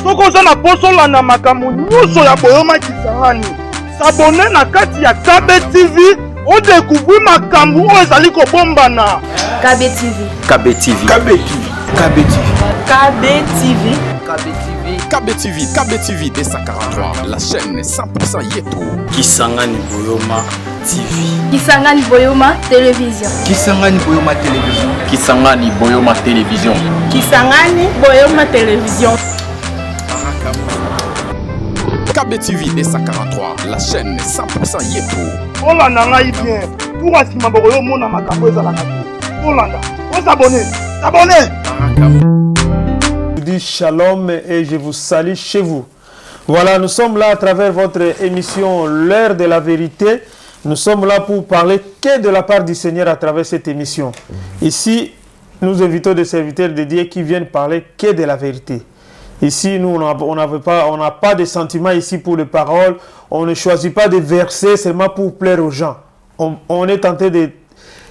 Soko oza na posola na makambo nyonso ya Boyoma Kisangani. S'abonner na kati ya KB TV. On découvre makambo oyo ezali kobombana. KB TV. KB TV. KB TV. KB TV. KB TV. KB TV. KB TV. KB TV D143. La chaîne 100% Yeto. Kisangani Boyoma TV. Kisangani Boyoma Télévision. Kisangani Boyoma Télévision. Kisangani Boyoma Télévision. Kisangani Boyoma Télévision. KB TV D143. La chaîne 100% Yeto. Olanda ngai bien. Pour asima boyo mona makambo ezalaka. Olanda. On s'abonner. S'abonner. Je vous dis shalom et je vous salue chez vous. Voilà, nous sommes là à travers votre émission L'heure de la vérité. Nous sommes là pour parler que de la part du Seigneur à travers cette émission. Ici, nous invitons des serviteurs de Dieu qui viennent parler que de la vérité. Ici, nous, on n'a pas de sentiments ici pour les paroles. On ne choisit pas des versets seulement pour plaire aux gens. On est tenté de...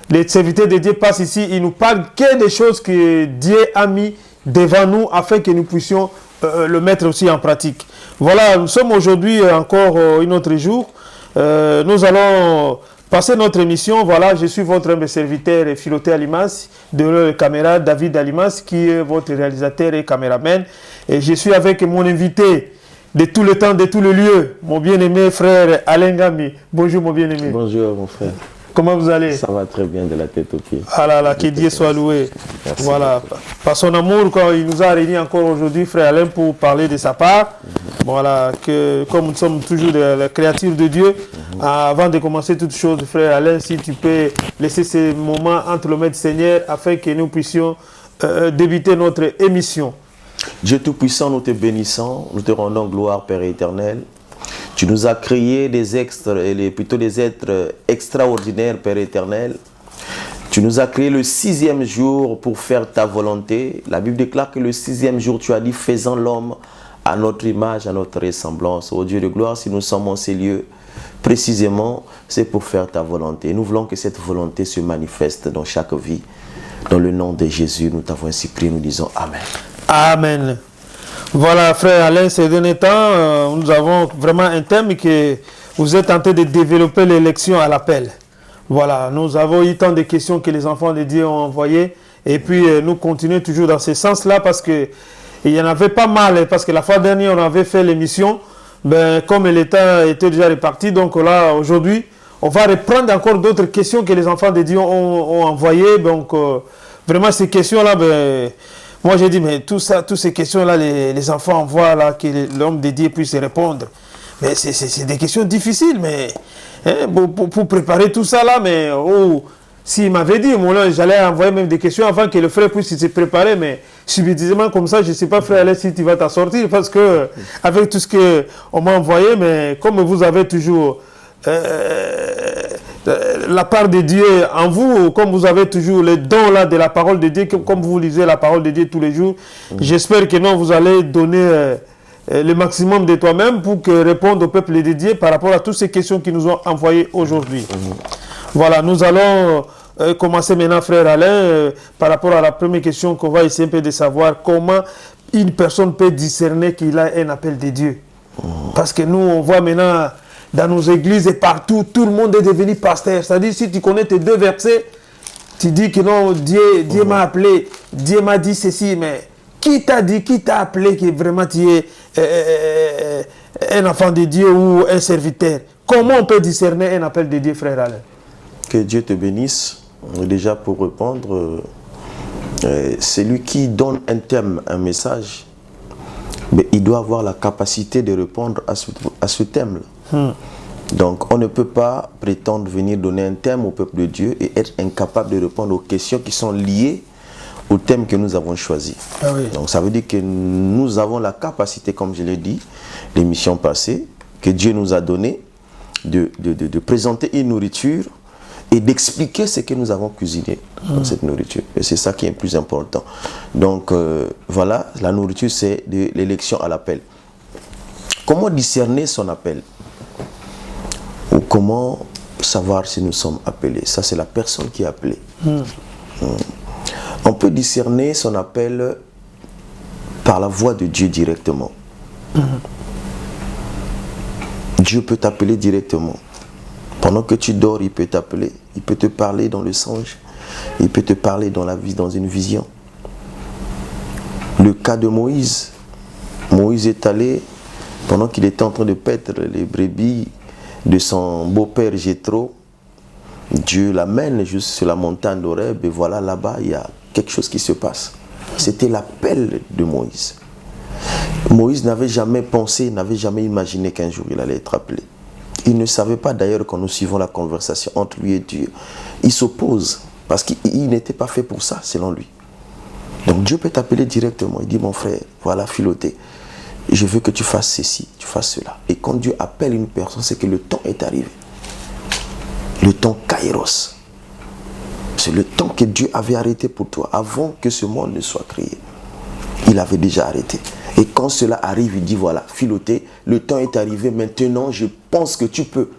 Les serviteurs de Dieu passent ici, ils nous parlent que des choses que Dieu a mis devant nous afin que nous puissions le mettre aussi en pratique. Voilà, nous sommes aujourd'hui encore un autre jour. Nous allons passer notre émission. Voilà, je suis votre humble serviteur Philoté Alimas, de la caméra David Alimas, qui est votre réalisateur et caméraman. Et je suis avec mon invité de tout le temps, de tout le lieu, mon bien-aimé frère Alain Gami. Bonjour mon bien-aimé. Bonjour mon frère. Comment vous allez? Ça va très bien de la tête aux pieds. Ah là là, que Dieu soit loué. Merci. Voilà, par son amour, quand il nous a réunis encore aujourd'hui, frère Alain, pour parler de sa part. Voilà, que comme nous sommes toujours la créature de Dieu, avant de commencer toute chose, frère Alain, si tu peux laisser ces moments entre le maître Seigneur afin que nous puissions débuter notre émission. Dieu Tout-Puissant, nous te bénissons, nous te rendons gloire, Père éternel. Tu nous as créé des êtres extraordinaires, Père éternel. Tu nous as créé le 6e jour pour faire ta volonté. La Bible déclare que le 6e jour, tu as dit, faisons l'homme à notre image, à notre ressemblance. Ô Dieu de gloire, si nous sommes en ces lieux, précisément, c'est pour faire ta volonté. Nous voulons que cette volonté se manifeste dans chaque vie. Dans le nom de Jésus, nous t'avons ainsi prié, nous disons Amen. Amen. Voilà, frère Alain, ces derniers temps, nous avons vraiment un thème que vous êtes en train de développer l'élection à l'appel. Voilà, nous avons eu tant de questions que les enfants de Dieu ont envoyées. Et puis, nous continuons toujours dans ce sens-là parce qu'il y en avait pas mal. Parce que la fois dernière, on avait fait l'émission. Ben, comme l'État était déjà réparti, donc là, aujourd'hui, on va reprendre encore d'autres questions que les enfants de Dieu ont envoyées. Donc, vraiment, ces questions-là, ben... Moi, j'ai dit, mais tout ça, toutes ces questions-là, les enfants envoient là, que l'homme de Dieu puisse répondre. Mais c'est des questions difficiles, mais hein, pour préparer tout ça là, mais s'il m'avait dit, moi, j'allais envoyer même des questions avant que le frère puisse se préparer, mais subitement comme ça, je ne sais pas, frère Alain, si tu vas t'en sortir, parce que avec tout ce qu'on m'a envoyé, mais comme vous avez toujours... la part de Dieu en vous, comme vous avez toujours le don là de la parole de Dieu, comme vous lisez la parole de Dieu tous les jours, j'espère que non, vous allez donner le maximum de toi-même pour que répondre au peuple de Dieu par rapport à toutes ces questions qui nous ont envoyées aujourd'hui. Voilà, nous allons commencer maintenant, frère Alain, par rapport à la première question qu'on va essayer un peu de savoir comment une personne peut discerner qu'il a un appel de Dieu. Parce que nous, on voit maintenant dans nos églises et partout, tout le monde est devenu pasteur. C'est-à-dire, si tu connais tes deux versets, tu dis que non, Dieu m'a appelé, Dieu m'a dit ceci, mais qui t'a dit, qui t'a appelé que vraiment tu es un enfant de Dieu ou un serviteur? Comment on peut discerner un appel de Dieu, frère Alain? Que Dieu te bénisse. Déjà pour répondre, c'est lui qui donne un thème, un message, mais il doit avoir la capacité de répondre à ce thème-là. Donc on ne peut pas prétendre venir donner un thème au peuple de Dieu et être incapable de répondre aux questions qui sont liées au thème que nous avons choisi. Ah oui. Donc ça veut dire que nous avons la capacité, comme je l'ai dit l'émission passée, que Dieu nous a donné de présenter une nourriture et d'expliquer ce que nous avons cuisiné dans cette nourriture. Et c'est ça qui est le plus important. Donc voilà, la nourriture, c'est de l'élection à l'appel. Comment discerner son appel? Ou comment savoir si nous sommes appelés? Ça, c'est la personne qui est appelée. On peut discerner son appel par la voix de Dieu directement. Dieu peut t'appeler directement. Pendant que tu dors, il peut t'appeler. Il peut te parler dans le songe. Il peut te parler dans la vie, dans une vision. Le cas de Moïse. Moïse est allé, pendant qu'il était en train de paître les brebis de son beau-père Jéthro, Dieu l'amène juste sur la montagne d'Horeb et voilà, là-bas, il y a quelque chose qui se passe. C'était l'appel de Moïse. Moïse n'avait jamais pensé, n'avait jamais imaginé qu'un jour il allait être appelé. Il ne savait pas d'ailleurs quand nous suivons la conversation entre lui et Dieu. Il s'oppose parce qu'il n'était pas fait pour ça, selon lui. Donc Dieu peut t'appeler directement. Il dit, mon frère, voilà, Philothée, je veux que tu fasses ceci, tu fasses cela. Et quand Dieu appelle une personne, c'est que le temps est arrivé. Le temps Kairos. C'est le temps que Dieu avait arrêté pour toi avant que ce monde ne soit créé. Il avait déjà arrêté. Et quand cela arrive, il dit, voilà, Philothée, le temps est arrivé, maintenant je pense que tu peux.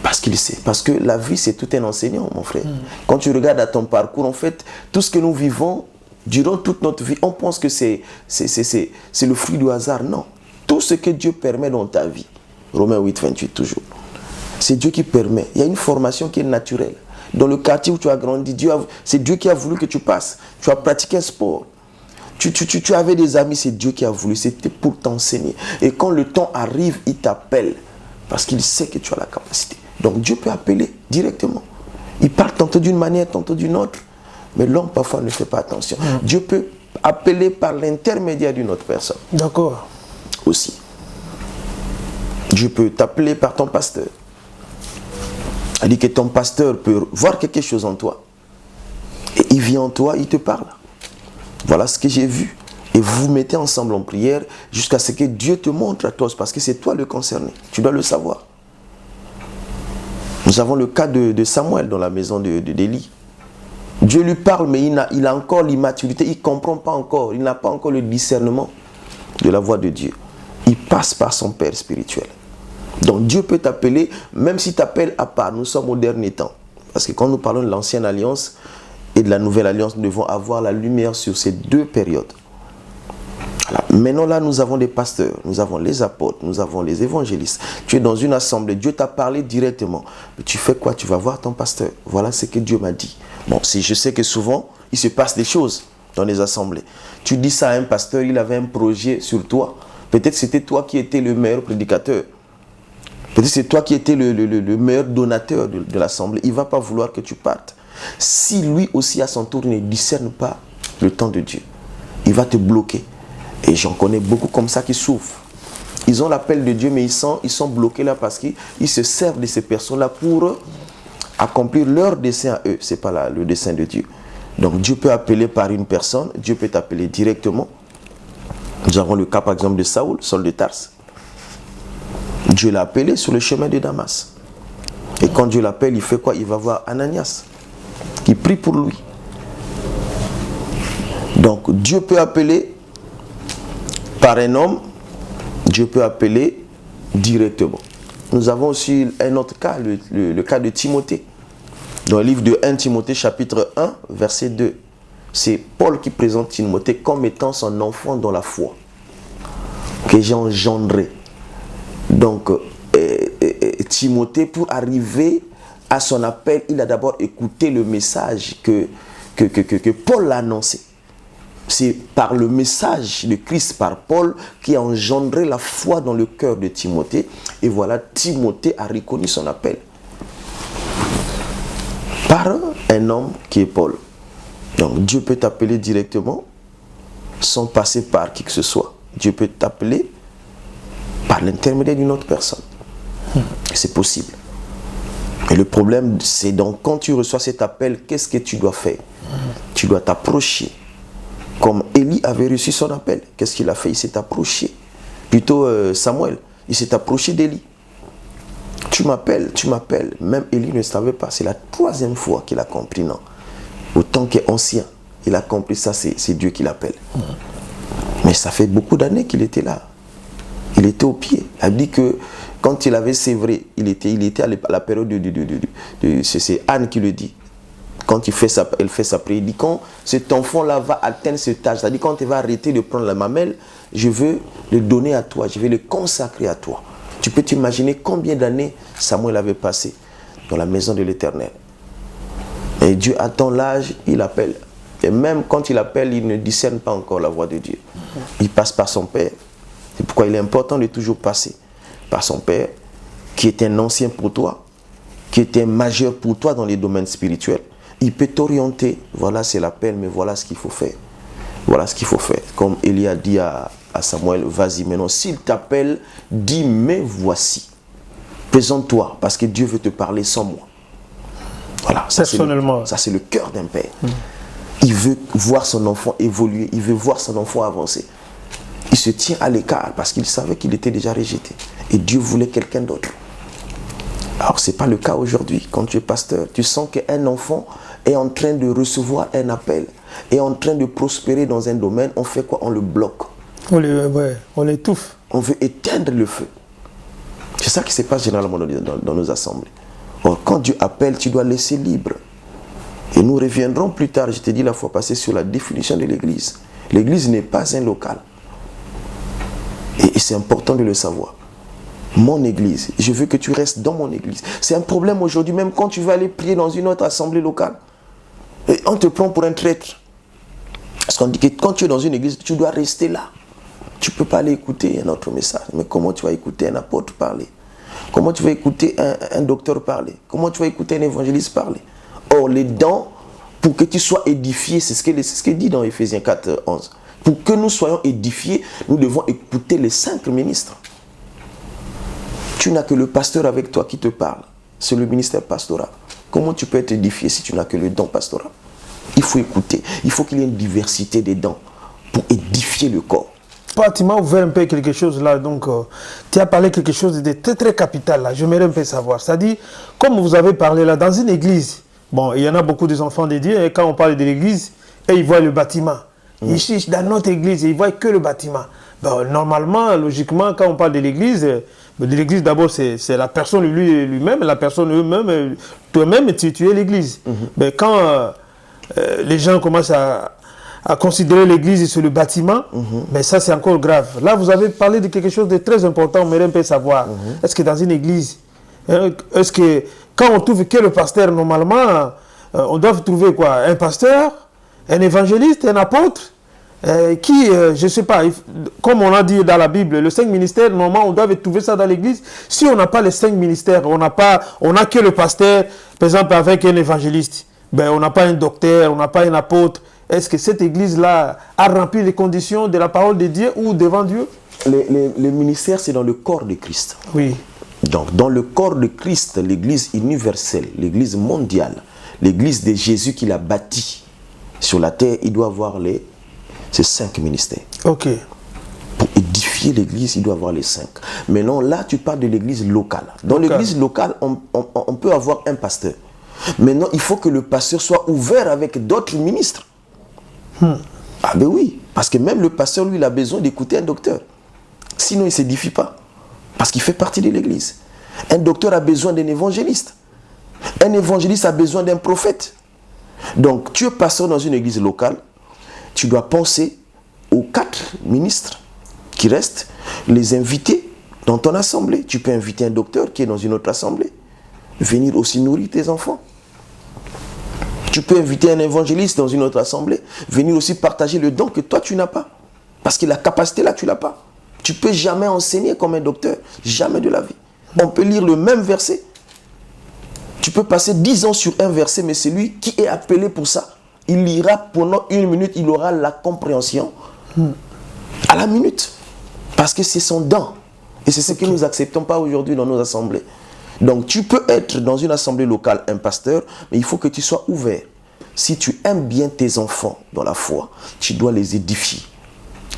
Parce qu'il sait. Parce que la vie, c'est tout un enseignant, mon frère. Quand tu regardes à ton parcours, en fait, tout ce que nous vivons, durant toute notre vie, on pense que c'est le fruit du hasard. Non. Tout ce que Dieu permet dans ta vie, Romains 8, 28 toujours, c'est Dieu qui permet. Il y a une formation qui est naturelle. Dans le quartier où tu as grandi, c'est Dieu qui a voulu que tu passes. Tu as pratiqué un sport. Tu avais des amis, c'est Dieu qui a voulu. C'était pour t'enseigner. Et quand le temps arrive, il t'appelle. Parce qu'il sait que tu as la capacité. Donc Dieu peut appeler directement. Il parle tantôt d'une manière, tantôt d'une autre. Mais l'homme parfois ne fait pas attention. Dieu peut appeler par l'intermédiaire d'une autre personne. D'accord. Aussi. Dieu peut t'appeler par ton pasteur. Il dit que ton pasteur peut voir quelque chose en toi. Et il vient en toi, il te parle. Voilà ce que j'ai vu. Et vous vous mettez ensemble en prière jusqu'à ce que Dieu te montre à toi. Parce que c'est toi le concerné. Tu dois le savoir. Nous avons le cas de Samuel dans la maison d'Élie. Dieu lui parle, mais il a encore l'immaturité. Il ne comprend pas encore. Il n'a pas encore le discernement de la voix de Dieu. Il passe par son père spirituel. Donc Dieu peut t'appeler, même si tu appelles à part. Nous sommes au dernier temps. Parce que quand nous parlons de l'ancienne alliance et de la nouvelle alliance, nous devons avoir la lumière sur ces deux périodes. Voilà. Maintenant là, nous avons des pasteurs, nous avons les apôtres, nous avons les évangélistes. Tu es dans une assemblée, Dieu t'a parlé directement. Mais tu fais quoi? Tu vas voir ton pasteur. Voilà ce que Dieu m'a dit. Bon, si je sais que souvent, il se passe des choses dans les assemblées. Tu dis ça à un pasteur, il avait un projet sur toi. Peut-être c'était toi qui étais le meilleur prédicateur. Peut-être c'est toi qui étais le meilleur donateur de l'assemblée. Il ne va pas vouloir que tu partes. Si lui aussi à son tour ne discerne pas le temps de Dieu, il va te bloquer. Et j'en connais beaucoup comme ça qui souffrent. Ils ont l'appel de Dieu, mais ils sont bloqués là parce qu'ils se servent de ces personnes-là pour accomplir leur dessein à eux. Ce n'est pas le dessein de Dieu. Donc Dieu peut appeler par une personne, Dieu peut t'appeler directement. Nous avons le cas par exemple de Saül, Saul de Tarse. Dieu l'a appelé sur le chemin de Damas. Et quand Dieu l'appelle, il fait quoi? Il va voir Ananias, qui prie pour lui. Donc Dieu peut appeler par un homme, Dieu peut appeler directement. Nous avons aussi un autre cas, le cas de Timothée. Dans le livre de 1 Timothée chapitre 1, verset 2. C'est Paul qui présente Timothée comme étant son enfant dans la foi, que j'ai engendré. Donc, Timothée, pour arriver à son appel, il a d'abord écouté le message que Paul a annoncé. C'est par le message de Christ, par Paul, qui a engendré la foi dans le cœur de Timothée. Et voilà, Timothée a reconnu son appel. Par un homme qui est Paul. Donc Dieu peut t'appeler directement, sans passer par qui que ce soit. Dieu peut t'appeler par l'intermédiaire d'une autre personne. C'est possible. Et le problème, c'est donc quand tu reçois cet appel, qu'est-ce que tu dois faire? Tu dois t'approcher. Comme Élie avait reçu son appel, qu'est-ce qu'il a fait? Il s'est approché. Plutôt Samuel, il s'est approché d'Élie. Tu m'appelles. Même Élie ne savait pas. C'est la 3e fois qu'il a compris, non. Autant qu'ancien, il a compris ça, c'est Dieu qui l'appelle. Mais ça fait beaucoup d'années qu'il était là. Il était au pied. Elle dit que quand il avait sévré, il était à la période c'est Anne qui le dit. Quand elle fait sa prière, il dit quand cet enfant-là va atteindre cet âge, c'est-à-dire quand il va arrêter de prendre la mamelle, je veux le donner à toi, je vais le consacrer à toi. Tu peux t'imaginer combien d'années Samuel avait passé dans la maison de l'Éternel. Et Dieu attend l'âge, il appelle. Et même quand il appelle, il ne discerne pas encore la voix de Dieu. Il passe par son père. C'est pourquoi il est important de toujours passer par son père, qui est un ancien pour toi, qui est un majeur pour toi dans les domaines spirituels. Il peut t'orienter. Voilà, c'est l'appel, mais voilà ce qu'il faut faire. Voilà ce qu'il faut faire. Comme Élie a dit à Samuel, vas-y maintenant, s'il t'appelle, dis, mais voici. Présente-toi, parce que Dieu veut te parler sans moi. Voilà, ça c'est le cœur d'un père. Il veut voir son enfant évoluer, il veut voir son enfant avancer. Il se tient à l'écart parce qu'il savait qu'il était déjà rejeté. Et Dieu voulait quelqu'un d'autre. Alors ce n'est pas le cas aujourd'hui. Quand tu es pasteur, tu sens qu'un enfant est en train de recevoir un appel, est en train de prospérer dans un domaine. On fait quoi? On le bloque. On l'étouffe. On veut éteindre le feu. C'est ça qui se passe généralement dans nos assemblées. Or, quand Dieu appelle, tu dois laisser libre. Et nous reviendrons plus tard, je t'ai dit la fois passée, sur la définition de l'église. L'église n'est pas un local. Et c'est important de le savoir. Mon église, je veux que tu restes dans mon église. C'est un problème aujourd'hui, même quand tu vas aller prier dans une autre assemblée locale. Et on te prend pour un traître. Parce qu'on dit que quand tu es dans une église, tu dois rester là. Tu ne peux pas aller écouter un autre message. Mais comment tu vas écouter un apôtre parler? Comment tu vas écouter un docteur parler? Comment tu vas écouter un évangéliste parler? Or, les dents, pour que tu sois édifié, c'est ce qu'il dit dans Ephésiens 4, 11. Pour que nous soyons édifiés, nous devons écouter les 5 ministres. Tu n'as que le pasteur avec toi qui te parle. C'est le ministère pastoral. Comment tu peux être édifié si tu n'as que le don pastoral? Il faut écouter. Il faut qu'il y ait une diversité des dons pour édifier le corps. Tu m'as ouvert un peu quelque chose là, donc tu as parlé quelque chose de très très capital là. J'aimerais un peu savoir. C'est-à-dire, comme vous avez parlé là, dans une église, bon, il y en a beaucoup des enfants de Dieu, et quand on parle de l'église, ils voient le bâtiment. Ils cherchent dans notre église, ils ne voient que le bâtiment. Bon, normalement, logiquement, quand on parle de l'église d'abord, c'est la personne lui-même, la personne eux-mêmes, toi-même, tu es l'église. Mais quand les gens commencent à considérer l'église sur le bâtiment, mais ça c'est encore grave. Là, vous avez parlé de quelque chose de très important, on aimerait un peu savoir. Est-ce que dans une église, est-ce que quand on trouve que le pasteur, normalement, on doit trouver quoi? Un pasteur, un évangéliste, un apôtre, je ne sais pas, comme on a dit dans la Bible, les 5 ministères, normalement, on doit trouver ça dans l'église. Si on n'a pas les 5 ministères, on n'a que le pasteur, par exemple, avec un évangéliste, ben, on n'a pas un docteur, on n'a pas un apôtre. Est-ce que cette église-là a rempli les conditions de la parole de Dieu ou devant Dieu? Les ministères, c'est dans le corps de Christ. Oui. Donc, dans le corps de Christ, l'église universelle, l'église mondiale, l'église de Jésus qu'il a bâti sur la terre, il doit avoir ces 5 ministères. Ok. Pour édifier l'église, il doit avoir les 5. Maintenant, là, tu parles de l'église locale. Dans l'église locale, on peut avoir un pasteur. Maintenant, il faut que le pasteur soit ouvert avec d'autres ministres. Ah ben oui, parce que même le pasteur, lui, il a besoin d'écouter un docteur. Sinon, il ne s'édifie pas. Parce qu'il fait partie de l'église. Un docteur a besoin d'un évangéliste. Un évangéliste a besoin d'un prophète. Donc, tu es pasteur dans une église locale, tu dois penser aux 4 ministres qui restent, les inviter dans ton assemblée. Tu peux inviter un docteur qui est dans une autre assemblée, venir aussi nourrir tes enfants. Tu peux inviter un évangéliste dans une autre assemblée, venir aussi partager le don que toi tu n'as pas. Parce que la capacité là, tu ne l'as pas. Tu ne peux jamais enseigner comme un docteur, jamais de la vie. On peut lire le même verset. Tu peux passer 10 ans sur un verset, mais c'est lui qui est appelé pour ça. Il lira pendant 1 minute, il aura la compréhension à la minute. Parce que c'est son don. Et c'est ce que nous n'acceptons pas aujourd'hui dans nos assemblées. Donc tu peux être dans une assemblée locale un pasteur, mais il faut que tu sois ouvert. Si tu aimes bien tes enfants dans la foi, tu dois les édifier.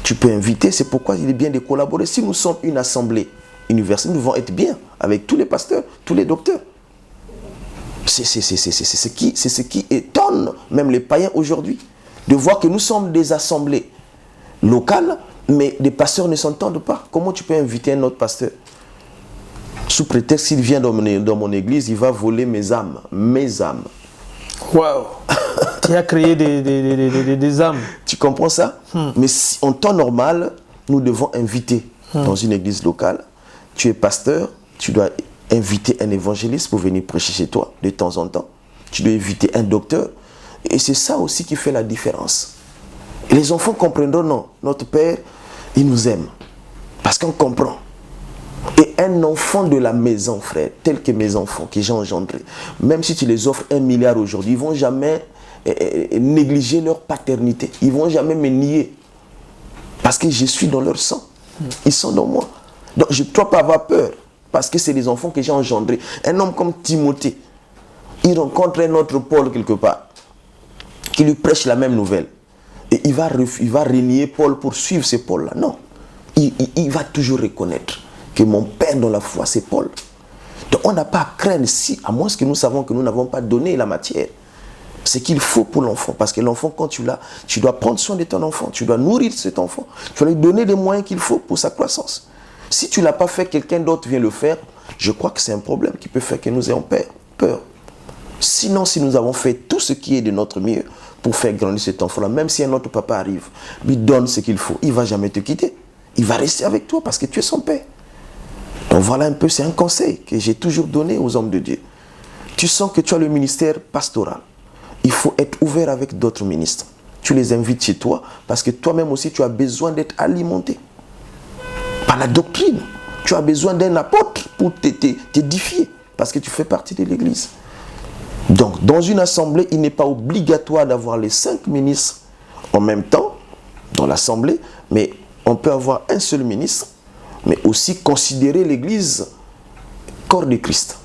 Tu peux inviter, c'est pourquoi il est bien de collaborer. Si nous sommes une assemblée universelle, nous devons être bien avec tous les pasteurs, tous les docteurs. C'est ce qui étonne même les païens aujourd'hui, de voir que nous sommes des assemblées locales, mais les pasteurs ne s'entendent pas. Comment tu peux inviter un autre pasteur? Sous prétexte qu'il vient dans mon église, il va voler mes âmes. Mes âmes. Waouh. Tu as créé des âmes. Tu comprends ça? Mais si, en temps normal, nous devons inviter dans une église locale. Tu es pasteur, tu dois inviter un évangéliste pour venir prêcher chez toi de temps en temps. Tu dois inviter un docteur. Et c'est ça aussi qui fait la différence. Et les enfants comprendront, non, notre Père, il nous aime. Parce qu'on comprend. Et un enfant de la maison, frère, tel que mes enfants que j'ai engendrés, même si tu les offres 1 milliard aujourd'hui, ils ne vont jamais négliger leur paternité. Ils ne vont jamais me nier. Parce que je suis dans leur sang. Ils sont dans moi. Donc je ne dois pas avoir peur. Parce que c'est les enfants que j'ai engendrés. Un homme comme Timothée, il rencontre un autre Paul quelque part, qui lui prêche la même nouvelle. Et il va renier Paul pour suivre ce Paul-là. Non. Il va toujours reconnaître que mon père dans la foi, c'est Paul. Donc on n'a pas à craindre, si, à moins que nous savons que nous n'avons pas donné la matière. Ce qu'il faut pour l'enfant. Parce que l'enfant, quand tu l'as, tu dois prendre soin de ton enfant. Tu dois nourrir cet enfant. Tu dois lui donner les moyens qu'il faut pour sa croissance. Si tu ne l'as pas fait, quelqu'un d'autre vient le faire, je crois que c'est un problème qui peut faire que nous ayons peur. Sinon, si nous avons fait tout ce qui est de notre mieux pour faire grandir cet enfant-là, même si un autre papa arrive, lui donne ce qu'il faut, il ne va jamais te quitter. Il va rester avec toi parce que tu es son père. Donc voilà un peu, c'est un conseil que j'ai toujours donné aux hommes de Dieu. Tu sens que tu as le ministère pastoral. Il faut être ouvert avec d'autres ministres. Tu les invites chez toi parce que toi-même aussi tu as besoin d'être alimenté par la doctrine. Tu as besoin d'un apôtre pour t'édifier parce que tu fais partie de l'église. Donc dans une assemblée, il n'est pas obligatoire d'avoir les 5 ministres en même temps dans l'assemblée, mais on peut avoir un seul ministre, mais aussi considérer l'église corps de Christ.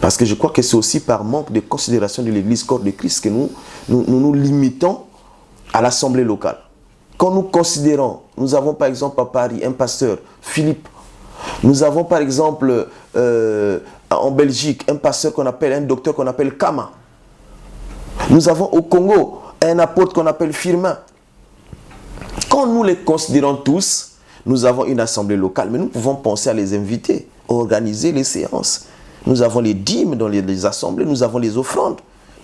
Parce que je crois que c'est aussi par manque de considération de l'église corps de Christ que nous limitons à l'assemblée locale. Quand nous considérons, nous avons par exemple à Paris un pasteur, Philippe. Nous avons par exemple en Belgique un pasteur qu'on appelle, un docteur qu'on appelle Kama. Nous avons au Congo un apôtre qu'on appelle Firmin. Quand nous les considérons tous, nous avons une assemblée locale, mais nous pouvons penser à les inviter, organiser les séances. Nous avons les dîmes dans les assemblées, nous avons les offrandes.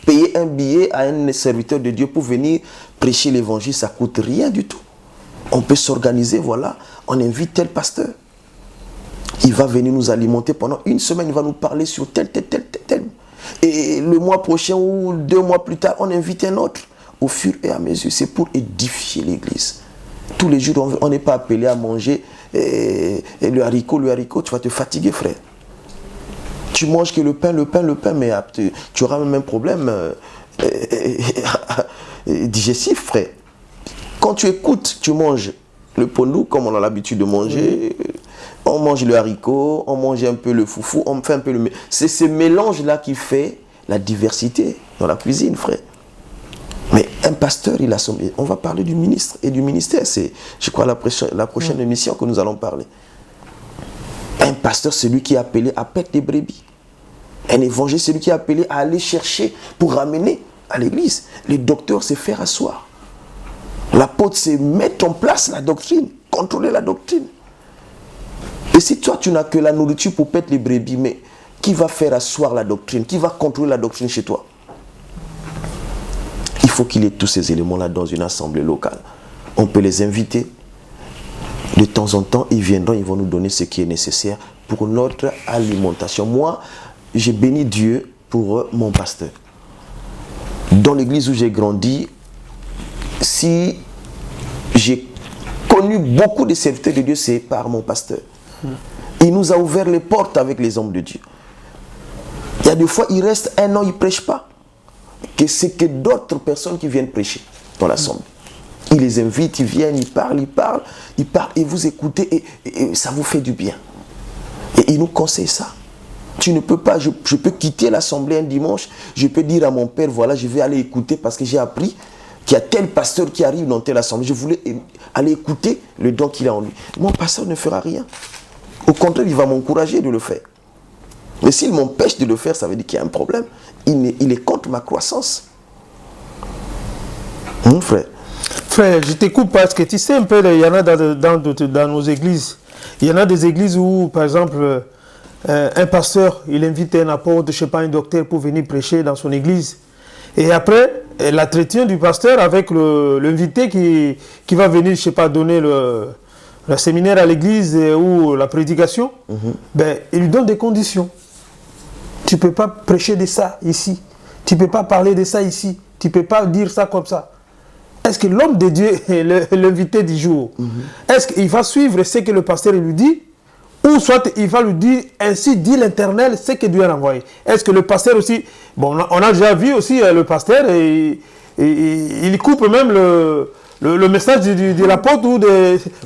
Payer un billet à un serviteur de Dieu pour venir prêcher l'évangile, ça ne coûte rien du tout. On peut s'organiser, voilà, on invite tel pasteur. Il va venir nous alimenter pendant une semaine, il va nous parler sur tel. Et le mois prochain ou 2 mois plus tard, on invite un autre. Au fur et à mesure, c'est pour édifier l'église. Tous les jours, on n'est pas appelé à manger le haricot, tu vas te fatiguer, frère. Tu manges que le pain, mais tu auras même un problème digestif, frère. Quand tu écoutes, tu manges le pondou, comme on a l'habitude de manger, on mange le haricot, on mange un peu le foufou, on fait un peu le... C'est ce mélange-là qui fait la diversité dans la cuisine, frère. Mais un pasteur, il a son... On va parler du ministre et du ministère. C'est, je crois, la prochaine émission que nous allons parler. Un pasteur, c'est lui qui est appelé à paître des brebis. Un évangile, c'est lui qui est appelé à aller chercher pour ramener à l'église. Le docteur, c'est faire asseoir. L'apôtre, c'est mettre en place la doctrine, contrôler la doctrine. Et si toi, tu n'as que la nourriture pour paître les brebis, mais qui va faire asseoir la doctrine? Qui va contrôler la doctrine chez toi? Il faut qu'il y ait tous ces éléments-là dans une assemblée locale. On peut les inviter. De temps en temps, ils viendront, ils vont nous donner ce qui est nécessaire pour notre alimentation. Moi, j'ai béni Dieu pour mon pasteur. Dans l'église où j'ai grandi, si j'ai connu beaucoup de serviteurs de Dieu, c'est par mon pasteur. Il nous a ouvert les portes avec les hommes de Dieu. Il y a des fois, il reste 1 an, il ne prêche pas. Que c'est que d'autres personnes qui viennent prêcher dans l'assemblée. Il les invite, ils viennent, ils parlent, et vous écoutez, et ça vous fait du bien. Et il nous conseille ça. Tu ne peux pas, je peux quitter l'assemblée un dimanche, je peux dire à mon père, voilà, je vais aller écouter parce que j'ai appris qu'il y a tel pasteur qui arrive dans telle assemblée. Je voulais aller écouter le don qu'il a en lui. Mon pasteur ne fera rien. Au contraire, il va m'encourager de le faire. Mais s'il m'empêche de le faire, ça veut dire qu'il y a un problème. Il est contre ma croissance. Mon frère. Frère, je t'écoute parce que tu sais un peu, il y en a dans nos églises. Il y en a des églises où, par exemple, un pasteur, il invite un apôtre, je ne sais pas, un docteur pour venir prêcher dans son église. Et après, l'entretien du pasteur avec l'invité qui va venir, je sais pas, donner le séminaire à l'église ou la prédication, ben, il lui donne des conditions. Tu ne peux pas prêcher de ça ici. Tu ne peux pas parler de ça ici. Tu ne peux pas dire ça comme ça. Est-ce que l'homme de Dieu est l'invité du jour? Est-ce qu'il va suivre ce que le pasteur lui dit? Ou soit il va lui dire, ainsi dit l'Éternel, ce que Dieu a envoyé. Est-ce que le pasteur aussi... Bon, on a déjà vu aussi le pasteur, et il coupe même le message de l'apôtre,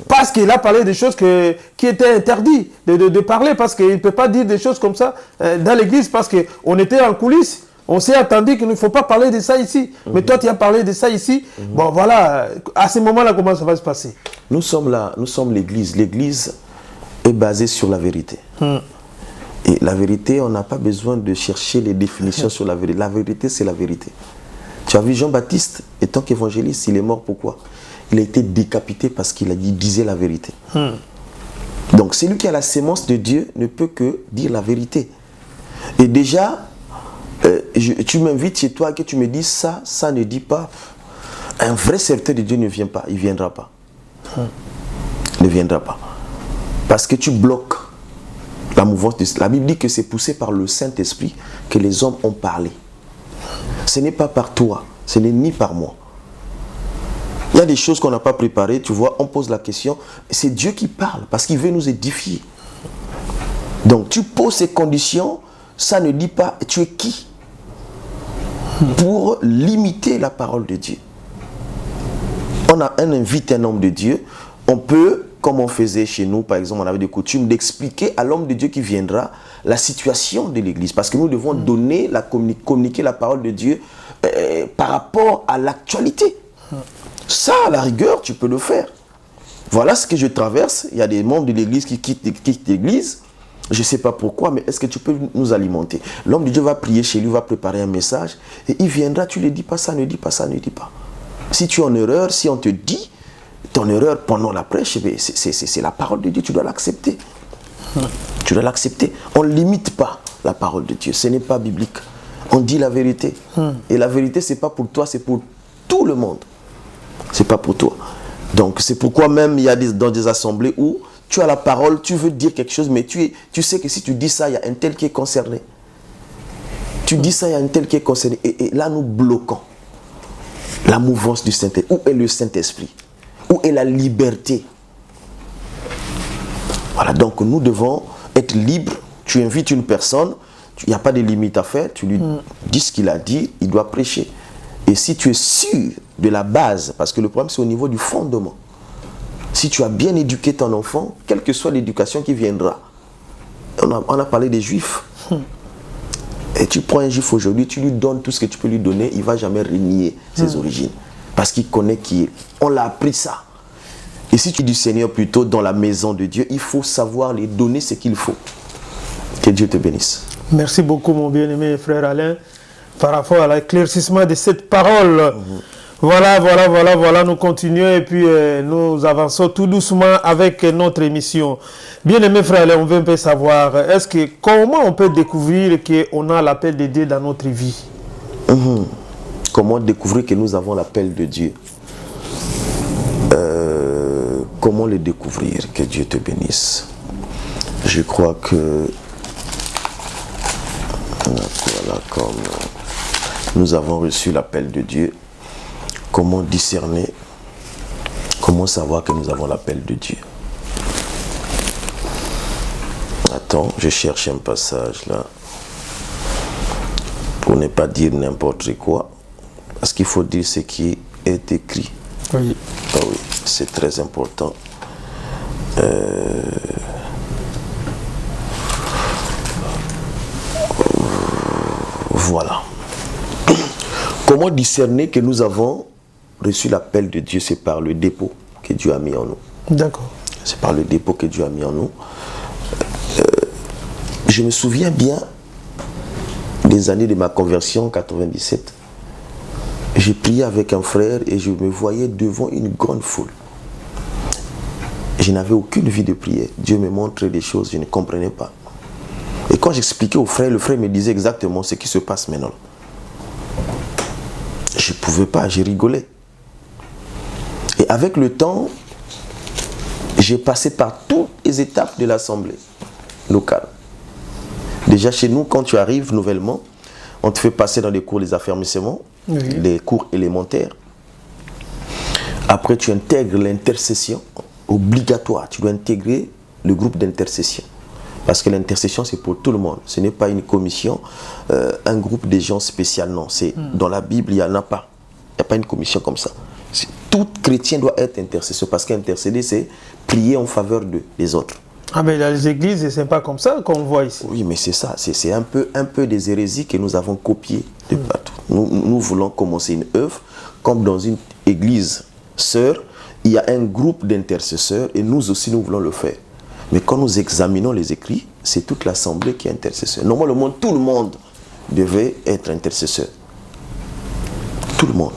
parce qu'il a parlé des choses qui étaient interdites de parler, parce qu'il ne peut pas dire des choses comme ça dans l'église, parce qu'on était en coulisses. On s'est attendu qu'il ne faut pas parler de ça ici. Mais toi, tu as parlé de ça ici. Bon, voilà. À ce moment-là, comment ça va se passer? Nous sommes là, nous sommes l'église. L'église est basée sur la vérité. Et la vérité, on n'a pas besoin de chercher les définitions sur la vérité. La vérité, c'est la vérité. Tu as vu Jean-Baptiste, étant qu'évangéliste, il est mort pourquoi? Il a été décapité parce qu'il disait la vérité. Donc, celui qui a la sémence de Dieu ne peut que dire la vérité. Et déjà, tu m'invites chez toi et que tu me dis ça ne dit pas. Un vrai serviteur de Dieu ne vient pas, il ne viendra pas. Ne viendra pas. Parce que tu bloques la mouvance. La Bible dit que c'est poussé par le Saint-Esprit que les hommes ont parlé. Ce n'est pas par toi, ce n'est ni par moi. Il y a des choses qu'on n'a pas préparées, tu vois, on pose la question, c'est Dieu qui parle parce qu'il veut nous édifier. Donc tu poses ces conditions, ça ne dit pas tu es qui pour limiter la parole de Dieu. On invite un homme de Dieu, on peut, comme on faisait chez nous, par exemple, on avait des coutumes d'expliquer à l'homme de Dieu qui viendra la situation de l'église. Parce que nous devons donner, communiquer la parole de Dieu par rapport à l'actualité. Ça, à la rigueur, tu peux le faire. Voilà ce que je traverse. Il y a des membres de l'église qui quittent l'église. Je ne sais pas pourquoi, mais est-ce que tu peux nous alimenter? L'homme de Dieu va prier chez lui, va préparer un message, et il viendra, tu ne lui dis pas ça, ne dis pas ça, ne dis pas. Si tu es en erreur, si on te dit ton erreur pendant la prêche, c'est la parole de Dieu, tu dois l'accepter. Tu dois l'accepter. On ne limite pas la parole de Dieu, ce n'est pas biblique. On dit la vérité. Et la vérité, ce n'est pas pour toi, c'est pour tout le monde. Ce n'est pas pour toi. Donc c'est pourquoi même il y a dans des assemblées où tu as la parole, tu veux dire quelque chose, mais tu sais que si tu dis ça, il y a un tel qui est concerné. Tu dis ça, il y a un tel qui est concerné. Et là, nous bloquons la mouvance du Saint-Esprit. Où est le Saint-Esprit? Où est la liberté? Voilà, donc nous devons être libres. Tu invites une personne, il n'y a pas de limite à faire, tu lui dis ce qu'il a dit, il doit prêcher. Et si tu es sûr de la base, parce que le problème c'est au niveau du fondement, si tu as bien éduqué ton enfant, quelle que soit l'éducation qui viendra, on a parlé des juifs, et tu prends un juif aujourd'hui, tu lui donnes tout ce que tu peux lui donner, il ne va jamais renier ses origines, parce qu'il connaît qui est. On l'a appris ça. Et si tu dis Seigneur plutôt dans la maison de Dieu, il faut savoir les donner ce qu'il faut. Que Dieu te bénisse. Merci beaucoup mon bien-aimé frère Alain par rapport à l'éclaircissement de cette parole. Voilà, nous continuons et puis nous avançons tout doucement avec notre émission. Bien-aimé frère Alain, on veut un peu savoir, comment on peut découvrir qu'on a l'appel de Dieu dans notre vie? Comment découvrir que nous avons l'appel de Dieu? Comment le découvrir? Que Dieu te bénisse. Je crois que voilà, comme nous avons reçu l'appel de Dieu, comment discerner, comment savoir que nous avons l'appel de Dieu? Attends, je cherche un passage là, pour ne pas dire n'importe quoi, parce qu'il faut dire ce qui est écrit. Oui. Ah oui, c'est très important. Voilà. Comment discerner que nous avons reçu l'appel de Dieu? C'est par le dépôt que Dieu a mis en nous. D'accord. C'est par le dépôt que Dieu a mis en nous. Je me souviens bien des années de ma conversion en 97. J'ai prié avec un frère et je me voyais devant une grande foule. Je n'avais aucune vie de prière. Dieu me montrait des choses, je ne comprenais pas. Et quand j'expliquais au frère, le frère me disait exactement ce qui se passe maintenant. Je ne pouvais pas, j'ai rigolé. Et avec le temps, j'ai passé par toutes les étapes de l'assemblée locale. Déjà chez nous, quand tu arrives nouvellement, on te fait passer dans les cours des affermissements, les cours élémentaires. Après, tu intègres l'intercession, obligatoire. Tu dois intégrer le groupe d'intercession. Parce que l'intercession, c'est pour tout le monde. Ce n'est pas une commission, un groupe de gens spéciaux. Non, dans la Bible, il n'y en a pas. Il n'y a pas une commission comme ça. Tout chrétien doit être intercesseur. Parce qu'intercéder, c'est prier en faveur des autres. Ah mais dans les églises, c'est pas comme ça qu'on le voit ici. Oui, mais c'est ça. C'est un peu des hérésies que nous avons copiées de partout. Nous voulons commencer une œuvre comme dans une église sœur. Il y a un groupe d'intercesseurs et nous aussi, nous voulons le faire. Mais quand nous examinons les écrits, c'est toute l'assemblée qui est intercesseur. Normalement, tout le monde devait être intercesseur. Tout le monde.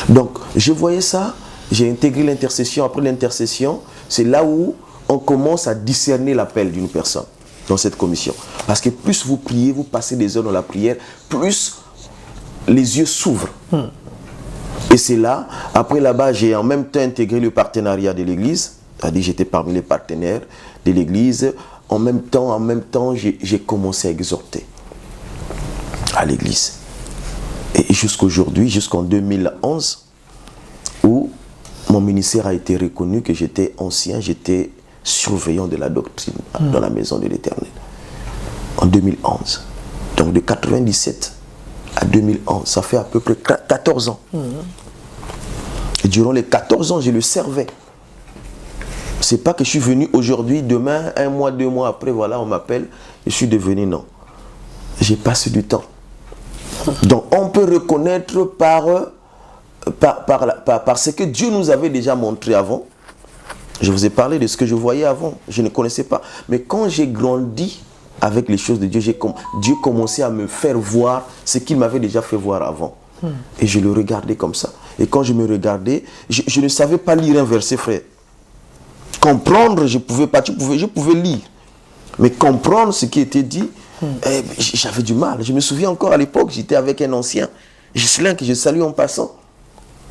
Donc, je voyais ça, j'ai intégré l'intercession. Après l'intercession, c'est là où on commence à discerner l'appel d'une personne dans cette commission. Parce que plus vous priez, vous passez des heures dans la prière, plus les yeux s'ouvrent. Et c'est là, après là-bas, j'ai en même temps intégré le partenariat de l'église. C'est-à-dire j'étais parmi les partenaires de l'église. En même temps, j'ai commencé à exhorter à l'église. Et jusqu'aujourd'hui, jusqu'en 2011, où mon ministère a été reconnu que j'étais ancien, j'étais surveillant de la doctrine dans la maison de l'Éternel. En 2011. Donc de 97 à 2011, ça fait à peu près 14 ans. Et durant les 14 ans, je le servais. C'est pas que je suis venu aujourd'hui, demain, 1 mois, 2 mois après, voilà, on m'appelle, je suis devenu, non. J'ai passé du temps. Donc on peut reconnaître par ce que Dieu nous avait déjà montré avant. Je vous ai parlé de ce que je voyais avant, je ne connaissais pas. Mais quand j'ai grandi avec les choses de Dieu, Dieu commençait à me faire voir ce qu'il m'avait déjà fait voir avant. Et je le regardais comme ça. Et quand je me regardais, je ne savais pas lire un verset, frère. Comprendre, je pouvais pas, je pouvais lire. Mais comprendre ce qui était dit, j'avais du mal. Je me souviens encore à l'époque, j'étais avec un ancien, Ghislain, que je salue en passant.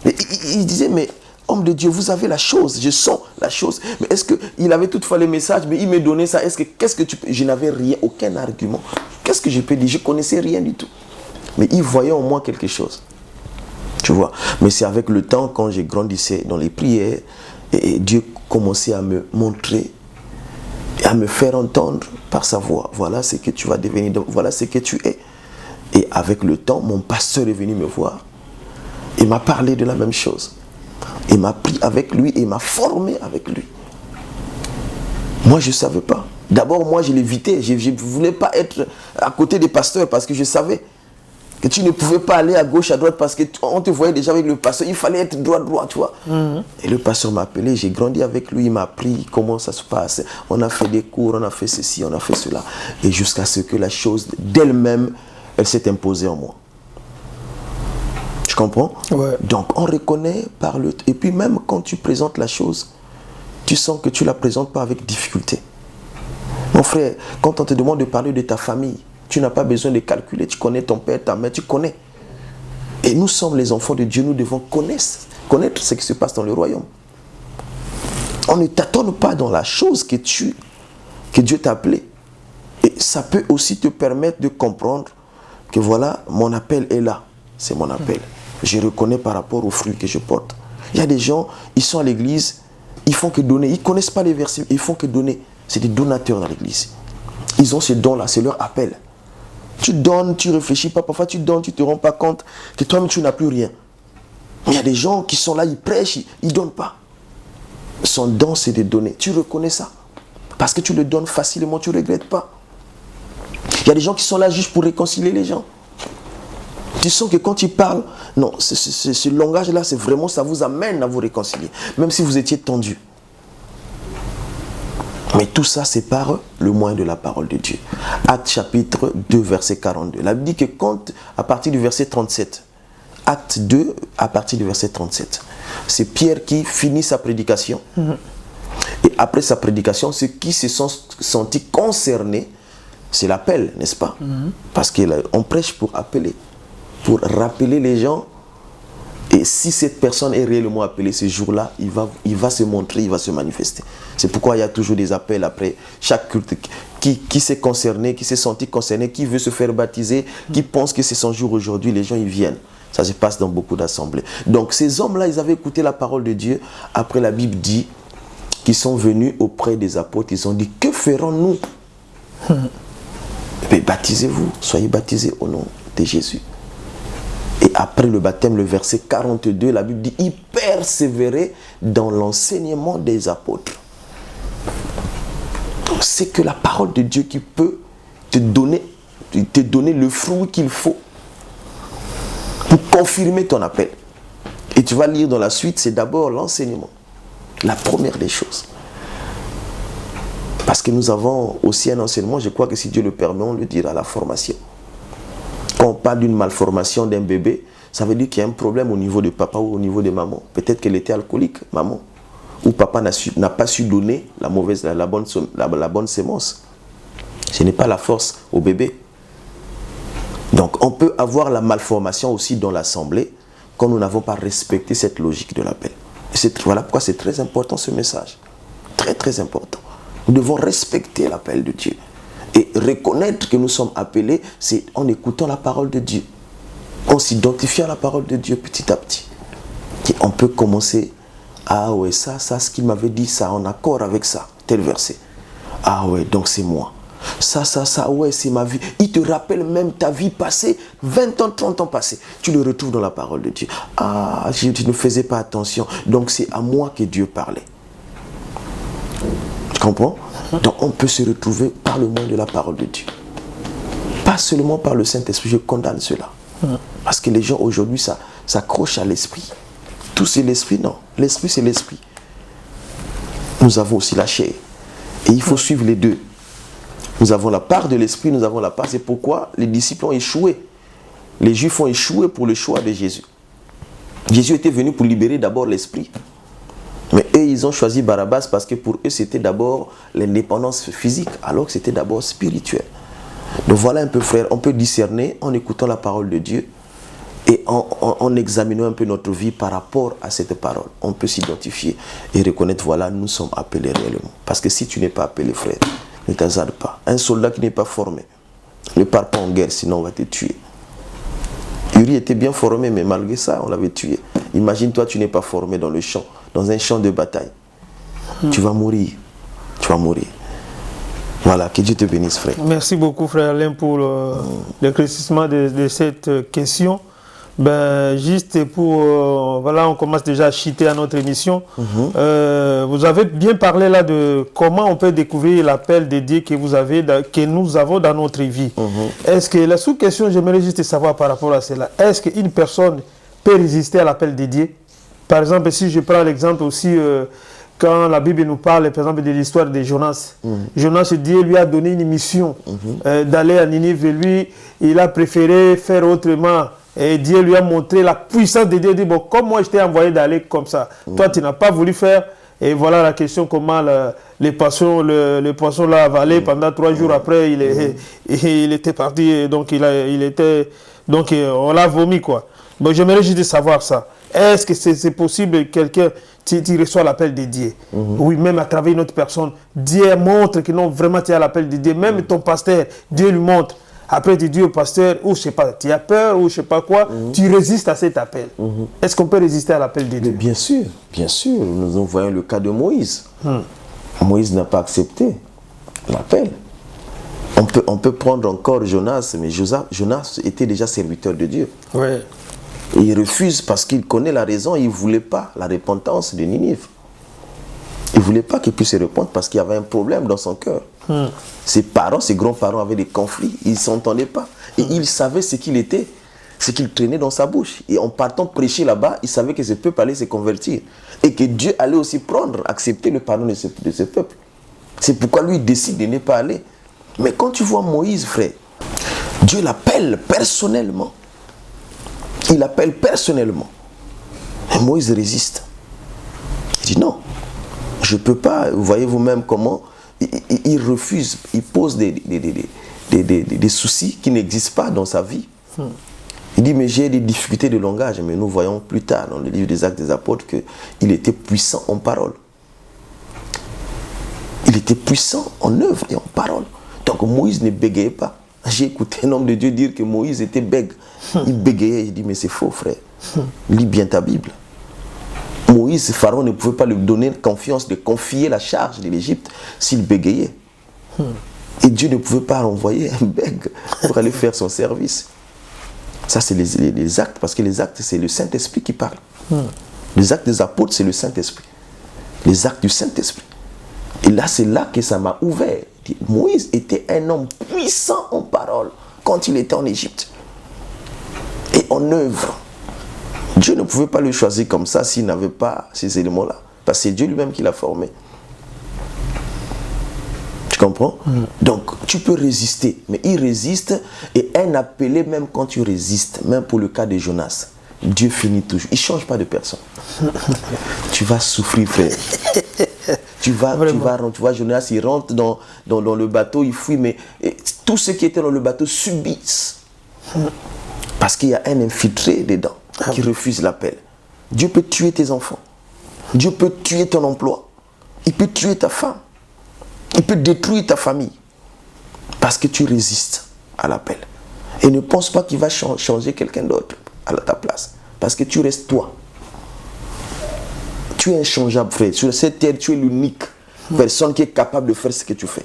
Et il disait, mais homme de Dieu, vous avez la chose, je sens la chose. Mais est-ce qu'il avait toutefois les messages, mais il me donnait ça, qu'est-ce que tu peux... Je n'avais rien, aucun argument. Qu'est-ce que je peux dire? Je ne connaissais rien du tout. Mais il voyait en moi quelque chose. Tu vois. Mais c'est avec le temps, quand j'ai grandissé dans les prières, et Dieu commençait à me montrer et à me faire entendre par sa voix. Voilà ce que tu vas devenir, voilà ce que tu es. Et avec le temps, mon pasteur est venu me voir et m'a parlé de la même chose. Il m'a pris avec lui et m'a formé avec lui. Moi, je ne savais pas. D'abord, moi, je l'évitais. Je ne voulais pas être à côté des pasteurs parce que je savais que tu ne pouvais pas aller à gauche, à droite parce qu'on te voyait déjà avec le pasteur. Il fallait être droit, tu vois. Et le pasteur m'a appelé, j'ai grandi avec lui, il m'a appris comment ça se passe. On a fait des cours, on a fait ceci, on a fait cela. Et jusqu'à ce que la chose d'elle-même, elle s'est imposée en moi. Tu comprends? Ouais. Donc on reconnaît par le... Et puis même quand tu présentes la chose, tu sens que tu ne la présentes pas avec difficulté. Mon frère, quand on te demande de parler de ta famille, tu n'as pas besoin de calculer. Tu connais ton père, ta mère, tu connais. Et nous sommes les enfants de Dieu, nous devons connaître ce qui se passe dans le royaume. On ne t'attend pas dans la chose que Dieu t'a appelé. Et ça peut aussi te permettre de comprendre que voilà, mon appel est là. C'est mon appel. Je reconnais par rapport aux fruits que je porte. Il y a des gens, ils sont à l'église, ils font que donner. Ils ne connaissent pas les versets, ils font que donner. C'est des donateurs dans l'église. Ils ont ce don-là, c'est leur appel. Tu donnes, tu ne réfléchis pas. Parfois, tu donnes, tu ne te rends pas compte que toi-même, tu n'as plus rien. Il y a des gens qui sont là, ils prêchent, ils ne donnent pas. Son don, c'est de donner. Tu reconnais ça. Parce que tu le donnes facilement, tu ne regrettes pas. Il y a des gens qui sont là juste pour réconcilier les gens. Tu sens que quand tu parles, non, ce langage-là, c'est vraiment, ça vous amène à vous réconcilier. Même si vous étiez tendu. Mais tout ça, c'est par le moyen de la parole de Dieu. Acte chapitre 2, verset 42. La Bible dit que quand, à partir du verset 37, Acte 2, à partir du verset 37, c'est Pierre qui finit sa prédication. Et après sa prédication, ceux qui se sont sentis concernés, c'est l'appel, n'est-ce pas? Parce qu'on prêche pour appeler. pour rappeler les gens. Et si cette personne est réellement appelée ce jour-là, il va se montrer, il va se manifester. C'est pourquoi il y a toujours des appels après chaque culte. Qui s'est concerné, qui s'est senti concerné, qui veut se faire baptiser, qui pense que c'est son jour aujourd'hui, les gens ils viennent. Ça se passe dans beaucoup d'assemblées. Donc ces hommes-là, ils avaient écouté la parole de Dieu. Après, la Bible dit qu'ils sont venus auprès des apôtres. Ils ont dit, que ferons-nous? Baptisez-vous, soyez baptisés au nom de Jésus. Et après le baptême, le verset 42, la Bible dit, ils persévéraient dans l'enseignement des apôtres. Donc c'est que la parole de Dieu qui peut te donner le fruit qu'il faut pour confirmer ton appel. Et tu vas lire dans la suite, c'est d'abord l'enseignement. La première des choses. Parce que nous avons aussi un enseignement, je crois que si Dieu le permet, on le dira, la formation. Quand on parle d'une malformation d'un bébé, ça veut dire qu'il y a un problème au niveau de papa ou au niveau de maman. Peut-être qu'elle était alcoolique, maman. Ou papa n'a pas su donner la bonne sémence. Ce n'est pas la force au bébé. Donc on peut avoir la malformation aussi dans l'assemblée quand nous n'avons pas respecté cette logique de l'appel. Voilà pourquoi c'est très important ce message. Très très important. Nous devons respecter l'appel de Dieu. Et reconnaître que nous sommes appelés, c'est en écoutant la parole de Dieu. En s'identifiant à la parole de Dieu petit à petit. Et on peut commencer, ah ouais, ça, ce qu'il m'avait dit, ça en accord avec ça, tel verset. Ah ouais, donc c'est moi. Ça, ouais, c'est ma vie. Il te rappelle même ta vie passée, 20 ans, 30 ans passés. Tu le retrouves dans la parole de Dieu. Ah, je ne faisais pas attention. Donc c'est à moi que Dieu parlait. Tu comprends? Donc on peut se retrouver par le moyen de la parole de Dieu. Pas seulement par le Saint-Esprit, je condamne cela. Parce que les gens aujourd'hui s'accrochent à l'esprit. Tout c'est l'esprit, non. L'esprit c'est l'esprit. Nous avons aussi la chair. Et il faut suivre les deux. Nous avons la part de l'esprit, nous avons la part. C'est pourquoi les disciples ont échoué. Les Juifs ont échoué pour le choix de Jésus. Jésus était venu pour libérer d'abord l'esprit. Mais eux, ils ont choisi Barabbas parce que pour eux, c'était d'abord l'indépendance physique, alors que c'était d'abord spirituel. Donc voilà un peu, frère, on peut discerner en écoutant la parole de Dieu et en examinant un peu notre vie par rapport à cette parole. On peut s'identifier et reconnaître, voilà, nous sommes appelés réellement. Parce que si tu n'es pas appelé, frère, ne t'hasarde pas. Un soldat qui n'est pas formé ne part pas en guerre, sinon on va te tuer. Uri était bien formé, mais malgré ça, on l'avait tué. Imagine-toi, tu n'es pas formé dans le champ, dans un champ de bataille. Tu vas mourir. Tu vas mourir. Voilà, que Dieu te bénisse, frère. Merci beaucoup, frère Alain, pour l'éclaircissement de cette question. Ben, juste pour... voilà, on commence déjà à chiter à notre émission. Vous avez bien parlé là de comment on peut découvrir l'appel de Dieu que nous avons dans notre vie. Est-ce que la sous-question, j'aimerais juste savoir par rapport à cela, est-ce qu'une personne peut résister à l'appel de Dieu? Par exemple, si je prends l'exemple aussi... quand la Bible nous parle, par exemple, de l'histoire de Jonas. Jonas, Dieu lui a donné une mission d'aller à Ninive. Lui, il a préféré faire autrement. Et Dieu lui a montré la puissance de Dieu. Il dit, bon, comme moi, je t'ai envoyé d'aller comme ça. Toi, tu n'as pas voulu faire. Et voilà la question, comment le poisson l'a avalé pendant 3 jours après. Il était parti. Donc, donc on l'a vomi, quoi. Bon, j'aimerais juste savoir ça. Est-ce que c'est possible que quelqu'un... Tu reçois l'appel de Dieu. Oui, même à travers une autre personne. Dieu montre que non, vraiment tu as l'appel de Dieu. Même ton pasteur, Dieu lui montre. Après, tu dis au pasteur, ou je sais pas, tu as peur, ou je sais pas quoi, tu résistes à cet appel. Est-ce qu'on peut résister à l'appel de Dieu? Bien sûr, bien sûr. Nous voyons le cas de Moïse. Moïse n'a pas accepté l'appel. On peut prendre encore Jonas, mais Jonas était déjà serviteur de Dieu. Ouais. Et il refuse parce qu'il connaît la raison. Il ne voulait pas la repentance de Ninive. Il ne voulait pas qu'il puisse se répondre parce qu'il y avait un problème dans son cœur. Ses parents, ses grands-parents avaient des conflits. Ils ne s'entendaient pas. Et il savait ce qu'il était, ce qu'il traînait dans sa bouche. Et en partant prêcher là-bas, il savait que ce peuple allait se convertir. Et que Dieu allait aussi accepter le pardon de ce peuple. C'est pourquoi lui, il décide de ne pas aller. Mais quand tu vois Moïse, frère, Dieu l'appelle personnellement. Il appelle personnellement. Et Moïse résiste. Il dit non, je ne peux pas. Vous voyez vous-même comment il refuse, il pose des soucis qui n'existent pas dans sa vie. Il dit, mais j'ai des difficultés de langage. Mais nous voyons plus tard dans le livre des Actes des Apôtres qu'il était puissant en parole. Il était puissant en œuvre et en parole. Donc Moïse ne bégayait pas. J'ai écouté un homme de Dieu dire que Moïse était bègue. Il bégayait. Il dit, mais c'est faux, frère. Lis bien ta Bible. Moïse, Pharaon ne pouvait pas lui donner confiance de confier la charge de l'Égypte s'il bégayait. Et Dieu ne pouvait pas envoyer un bègue pour aller faire son service. Ça, c'est les actes, parce que les actes, c'est le Saint-Esprit qui parle. Les actes des apôtres, c'est le Saint-Esprit. Les actes du Saint-Esprit. Et là, c'est là que ça m'a ouvert. Moïse était un homme puissant en parole quand il était en Égypte. Et en œuvre. Dieu ne pouvait pas le choisir comme ça s'il n'avait pas ces éléments-là. Parce que c'est Dieu lui-même qui l'a formé. Tu comprends? Donc, tu peux résister. Mais il résiste. Et un appelé, même quand tu résistes, même pour le cas de Jonas, Dieu finit toujours. Il ne change pas de personne. Tu vas souffrir, frère. Tu vois, Jonas, il rentre dans le bateau, il fuit, mais tous ceux qui étaient dans le bateau subissent. Parce qu'il y a un infiltré dedans qui refuse l'appel. Dieu peut tuer tes enfants. Dieu peut tuer ton emploi. Il peut tuer ta femme. Il peut détruire ta famille. Parce que tu résistes à l'appel. Et ne pense pas qu'il va changer quelqu'un d'autre à ta place. Parce que tu restes toi. Tu es inchangeable, frère. Sur cette terre, tu es l'unique personne qui est capable de faire ce que tu fais.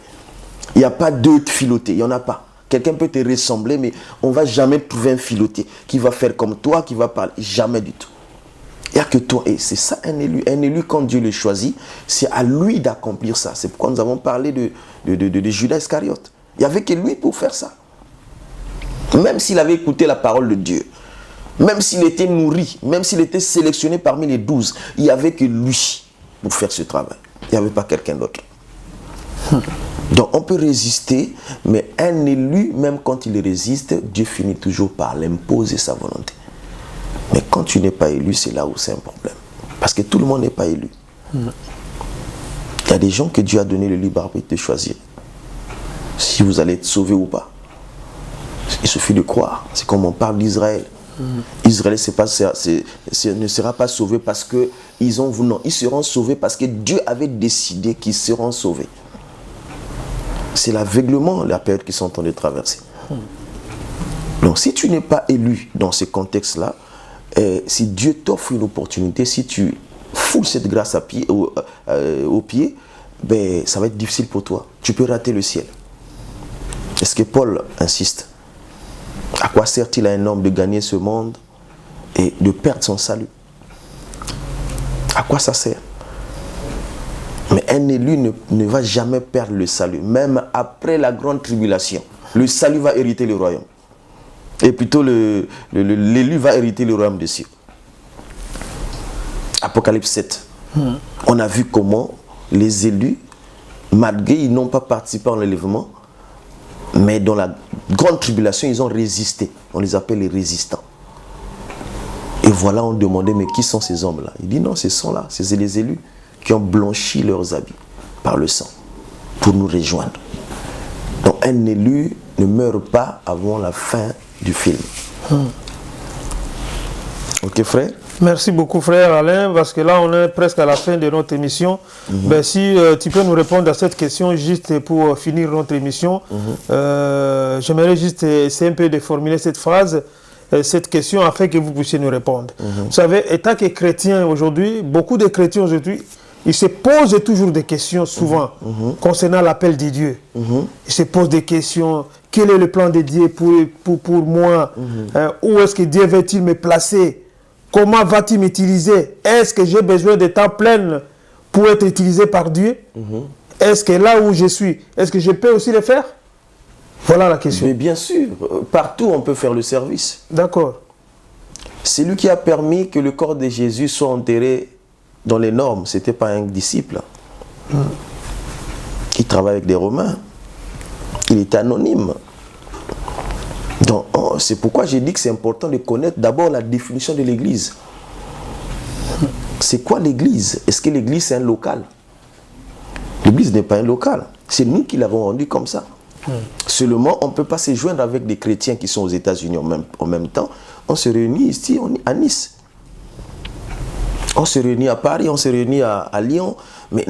Il n'y a pas d'autres filotés. Il n'y en a pas. Quelqu'un peut te ressembler, mais on ne va jamais trouver un filoté qui va faire comme toi, qui va parler. Jamais du tout. Il n'y a que toi. Et c'est ça un élu. Un élu, quand Dieu le choisit, c'est à lui d'accomplir ça. C'est pourquoi nous avons parlé de Judas Iscariote. Il n'y avait que lui pour faire ça. Même s'il avait écouté la parole de Dieu, même s'il était nourri, même s'il était sélectionné parmi les 12, il n'y avait que lui pour faire ce travail. Il n'y avait pas quelqu'un d'autre. Donc on peut résister, mais un élu, même quand il résiste, Dieu finit toujours par l'imposer sa volonté. Mais quand tu n'es pas élu, c'est là où c'est un problème. Parce que tout le monde n'est pas élu. Il y a des gens que Dieu a donné le libre arbitre de choisir si vous allez être sauvé ou pas. Il suffit de croire. C'est comme on parle d'Israël. Israël ne sera pas sauvé parce qu'ils ont voulu. Non, ils seront sauvés parce que Dieu avait décidé qu'ils seront sauvés. C'est l'aveuglement, la période qu'ils sont en train de traverser. Donc si tu n'es pas élu dans ce contexte-là, si Dieu t'offre une opportunité, si tu foules cette grâce au pied, ben, ça va être difficile pour toi. Tu peux rater le ciel. Est-ce que Paul insiste? À quoi sert-il à un homme de gagner ce monde et de perdre son salut? À quoi ça sert? Mais un élu ne va jamais perdre le salut. Même après la grande tribulation, le salut va hériter le royaume. Et plutôt l'élu va hériter le royaume des cieux. Apocalypse 7. On a vu comment les élus, malgré ils n'ont pas participé à l'enlèvement, mais dans la grande tribulation, ils ont résisté. On les appelle les résistants. Et voilà, on demandait, mais qui sont ces hommes-là? Il dit non, ce sont là, c'est les élus qui ont blanchi leurs habits par le sang pour nous rejoindre. Donc un élu ne meurt pas avant la fin du film. Ok, frère? Merci beaucoup, frère Alain, parce que là, on est presque à la fin de notre émission. Ben, si tu peux nous répondre à cette question, juste pour finir notre émission, j'aimerais juste essayer un peu de formuler cette phrase, cette question, afin que vous puissiez nous répondre. Vous savez, étant que chrétien aujourd'hui, beaucoup de chrétiens aujourd'hui, ils se posent toujours des questions, souvent, concernant l'appel de Dieu. Ils se posent des questions. Quel est le plan de Dieu pour moi? Où est-ce que Dieu va-t-il me placer? Comment va-t-il m'utiliser? Est-ce que j'ai besoin de temps plein pour être utilisé par Dieu? Est-ce que là où je suis, est-ce que je peux aussi le faire? Voilà la question. Mais bien sûr, partout on peut faire le service. D'accord. C'est lui qui a permis que le corps de Jésus soit enterré dans les normes. Ce n'était pas un disciple. Il travaille avec des Romains. Il est anonyme. Donc, c'est pourquoi j'ai dit que c'est important de connaître d'abord la définition de l'Église. C'est quoi l'Église? Est-ce que l'Église c'est un local? L'Église n'est pas un local. C'est nous qui l'avons rendu comme ça. Seulement, on ne peut pas se joindre avec des chrétiens qui sont aux États-Unis en même temps. on se réunit ici à Nice. On se réunit à Paris, on se réunit à Lyon. Mais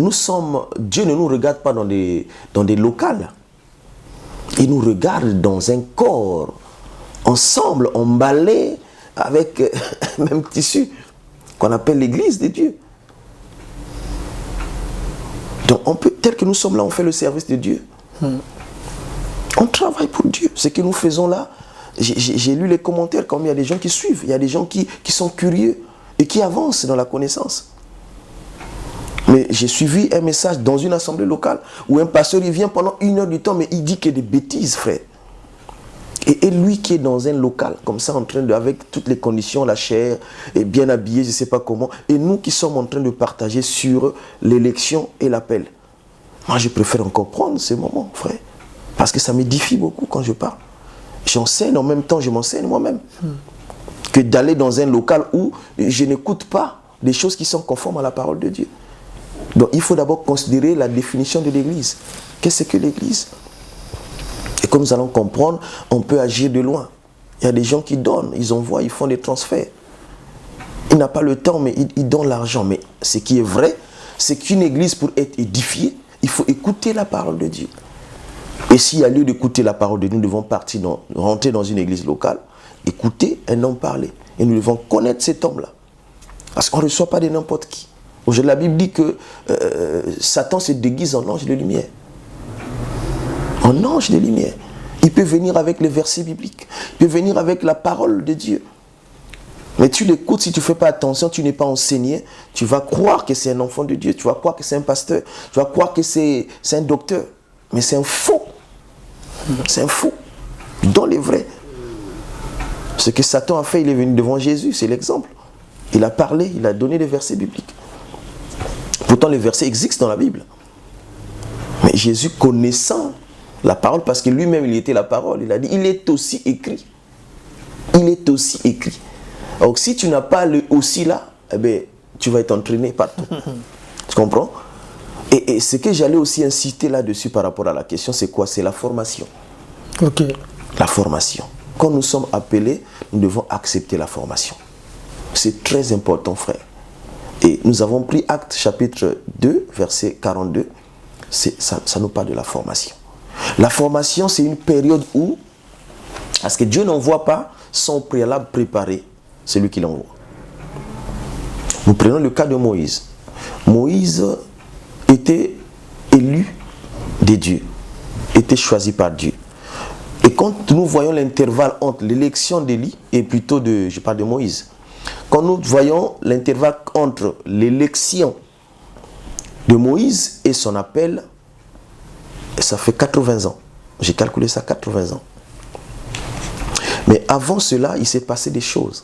Dieu ne nous regarde pas dans des locales. Il nous regarde dans un corps, ensemble, emballés, avec le même tissu qu'on appelle l'église de Dieu. Donc, tel que nous sommes là, on fait le service de Dieu. On travaille pour Dieu. Ce que nous faisons là, j'ai lu les commentaires, comme il y a des gens qui suivent, il y a des gens qui sont curieux et qui avancent dans la connaissance. Mais j'ai suivi un message dans une assemblée locale où un pasteur, il vient pendant 1 heure du temps, mais il dit que des bêtises, frère. Et lui qui est dans un local, comme ça, en train de, avec toutes les conditions, la chair, et bien habillé, je ne sais pas comment, et nous qui sommes en train de partager sur l'élection et l'appel. Moi, je préfère encore prendre ces moments, frère, parce que ça m'édifie beaucoup quand je parle. J'enseigne en même temps, je m'enseigne moi-même. Que d'aller dans un local où je n'écoute pas des choses qui sont conformes à la parole de Dieu. Donc, il faut d'abord considérer la définition de l'Église. Qu'est-ce que l'Église? Et comme nous allons comprendre, on peut agir de loin. Il y a des gens qui donnent, ils envoient, ils font des transferts. Il n'a pas le temps, mais il donne l'argent. Mais ce qui est vrai, c'est qu'une église, pour être édifiée, il faut écouter la parole de Dieu. Et s'il y a lieu d'écouter la parole de Dieu, nous devons rentrer dans une église locale, écouter un homme parler. Et nous devons connaître cet homme-là. Parce qu'on ne reçoit pas de n'importe qui. Aujourd'hui, la Bible dit que Satan se déguise en ange de lumière. En ange de lumière. Il peut venir avec les versets bibliques. Il peut venir avec la parole de Dieu. Mais tu l'écoutes, si tu ne fais pas attention, tu n'es pas enseigné, tu vas croire que c'est un enfant de Dieu, tu vas croire que c'est un pasteur, tu vas croire que c'est un docteur. Mais c'est un faux. C'est un faux. Dans les vrais. Ce que Satan a fait, il est venu devant Jésus, c'est l'exemple. Il a parlé, il a donné des versets bibliques. Pourtant, les versets existent dans la Bible. Mais Jésus, connaissant la parole, parce que lui-même, il était la parole, il a dit, il est aussi écrit. Il est aussi écrit. Donc, si tu n'as pas le aussi là, eh bien, tu vas être entraîné partout. Tu comprends? Et ce que j'allais aussi inciter là-dessus par rapport à la question, c'est quoi? C'est la formation. Ok. La formation. Quand nous sommes appelés, nous devons accepter la formation. C'est très important, frère. Et nous avons pris Actes chapitre 2, verset 42. Ça nous parle de la formation. La formation, c'est une période où, parce que Dieu n'envoie pas sans préalable préparer celui qui l'envoie. Nous prenons le cas de Moïse. Moïse était élu de Dieu, était choisi par Dieu. Et quand nous voyons l'intervalle entre l'élection d'Élie et plutôt je parle de Moïse, quand nous voyons l'intervalle entre l'élection de Moïse et son appel, ça fait 80 ans. J'ai calculé ça, 80 ans. Mais avant cela, il s'est passé des choses.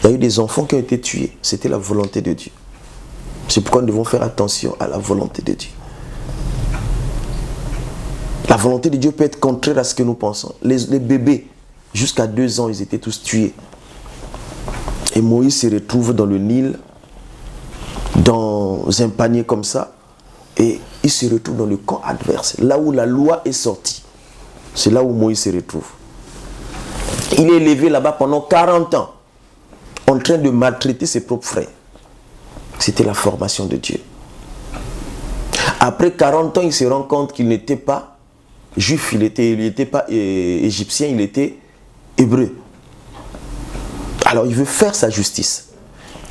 Il y a eu des enfants qui ont été tués. C'était la volonté de Dieu. C'est pourquoi nous devons faire attention à la volonté de Dieu. La volonté de Dieu peut être contraire à ce que nous pensons. Les bébés, jusqu'à 2 ans, ils étaient tous tués. Et Moïse se retrouve dans le Nil, dans un panier comme ça, et il se retrouve dans le camp adverse, là où la loi est sortie. C'est là où Moïse se retrouve. Il est élevé là-bas pendant 40 ans, en train de maltraiter ses propres frères. C'était la formation de Dieu. Après 40 ans, il se rend compte qu'il n'était pas juif, il n'était pas égyptien, il était hébreu. Alors il veut faire sa justice.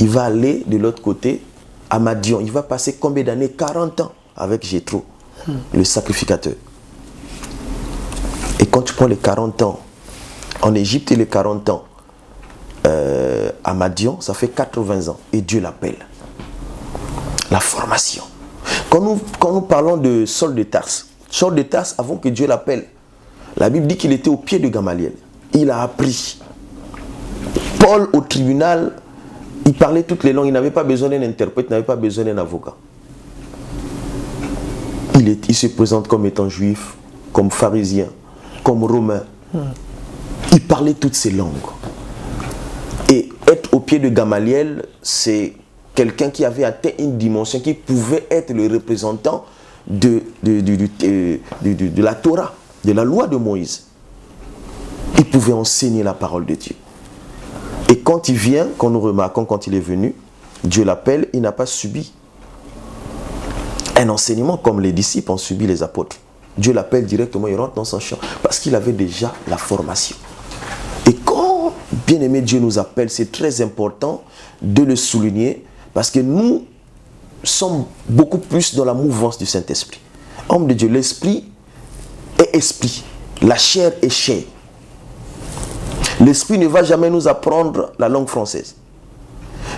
Il va aller de l'autre côté à Madian. Il va passer combien d'années? 40 ans avec Jéthro, le sacrificateur. Et quand tu prends les 40 ans en Égypte et les 40 ans à Madian, ça fait 80 ans. Et Dieu l'appelle. La formation. Quand nous parlons de Saul de Tarse, Saul de Tarse, avant que Dieu l'appelle, la Bible dit qu'il était au pied de Gamaliel. Il a appris. Paul, au tribunal, il parlait toutes les langues. Il n'avait pas besoin d'un interprète, il n'avait pas besoin d'un avocat. Il se présente comme étant juif, comme pharisien, comme romain. Il parlait toutes ces langues. Et être au pied de Gamaliel, c'est quelqu'un qui avait atteint une dimension qui pouvait être le représentant de la Torah, de la loi de Moïse. Il pouvait enseigner la parole de Dieu. Et quand il vient, quand nous remarquons quand il est venu, Dieu l'appelle, il n'a pas subi un enseignement comme les disciples ont subi les apôtres. Dieu l'appelle directement, il rentre dans son champ parce qu'il avait déjà la formation. Et quand, bien-aimé, Dieu nous appelle, c'est très important de le souligner parce que nous sommes beaucoup plus dans la mouvance du Saint-Esprit. Homme de Dieu, l'esprit est esprit, la chair est chair. L'esprit ne va jamais nous apprendre la langue française.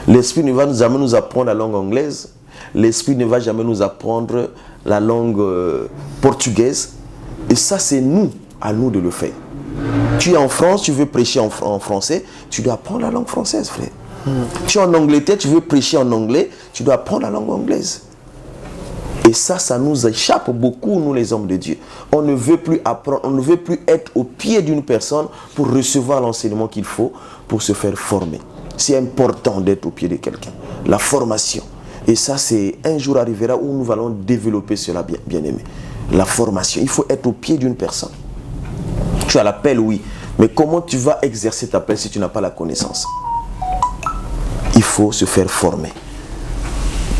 L'esprit ne va jamais nous apprendre la langue anglaise. L'esprit ne va jamais nous apprendre la langue portugaise. Et ça, c'est nous, à nous de le faire. Tu es en France, tu veux prêcher en français, tu dois apprendre la langue française, frère. Tu es en Angleterre, tu veux prêcher en anglais, tu dois apprendre la langue anglaise. Et ça nous échappe beaucoup, nous les hommes de Dieu. On ne veut plus apprendre, on ne veut plus être au pied d'une personne pour recevoir l'enseignement qu'il faut pour se faire former. C'est important d'être au pied de quelqu'un. La formation. Et ça, c'est un jour arrivera où nous allons développer cela, bien aimé. La formation. Il faut être au pied d'une personne. Tu as l'appel, oui. Mais comment tu vas exercer ta appel si tu n'as pas la connaissance? Il faut se faire former.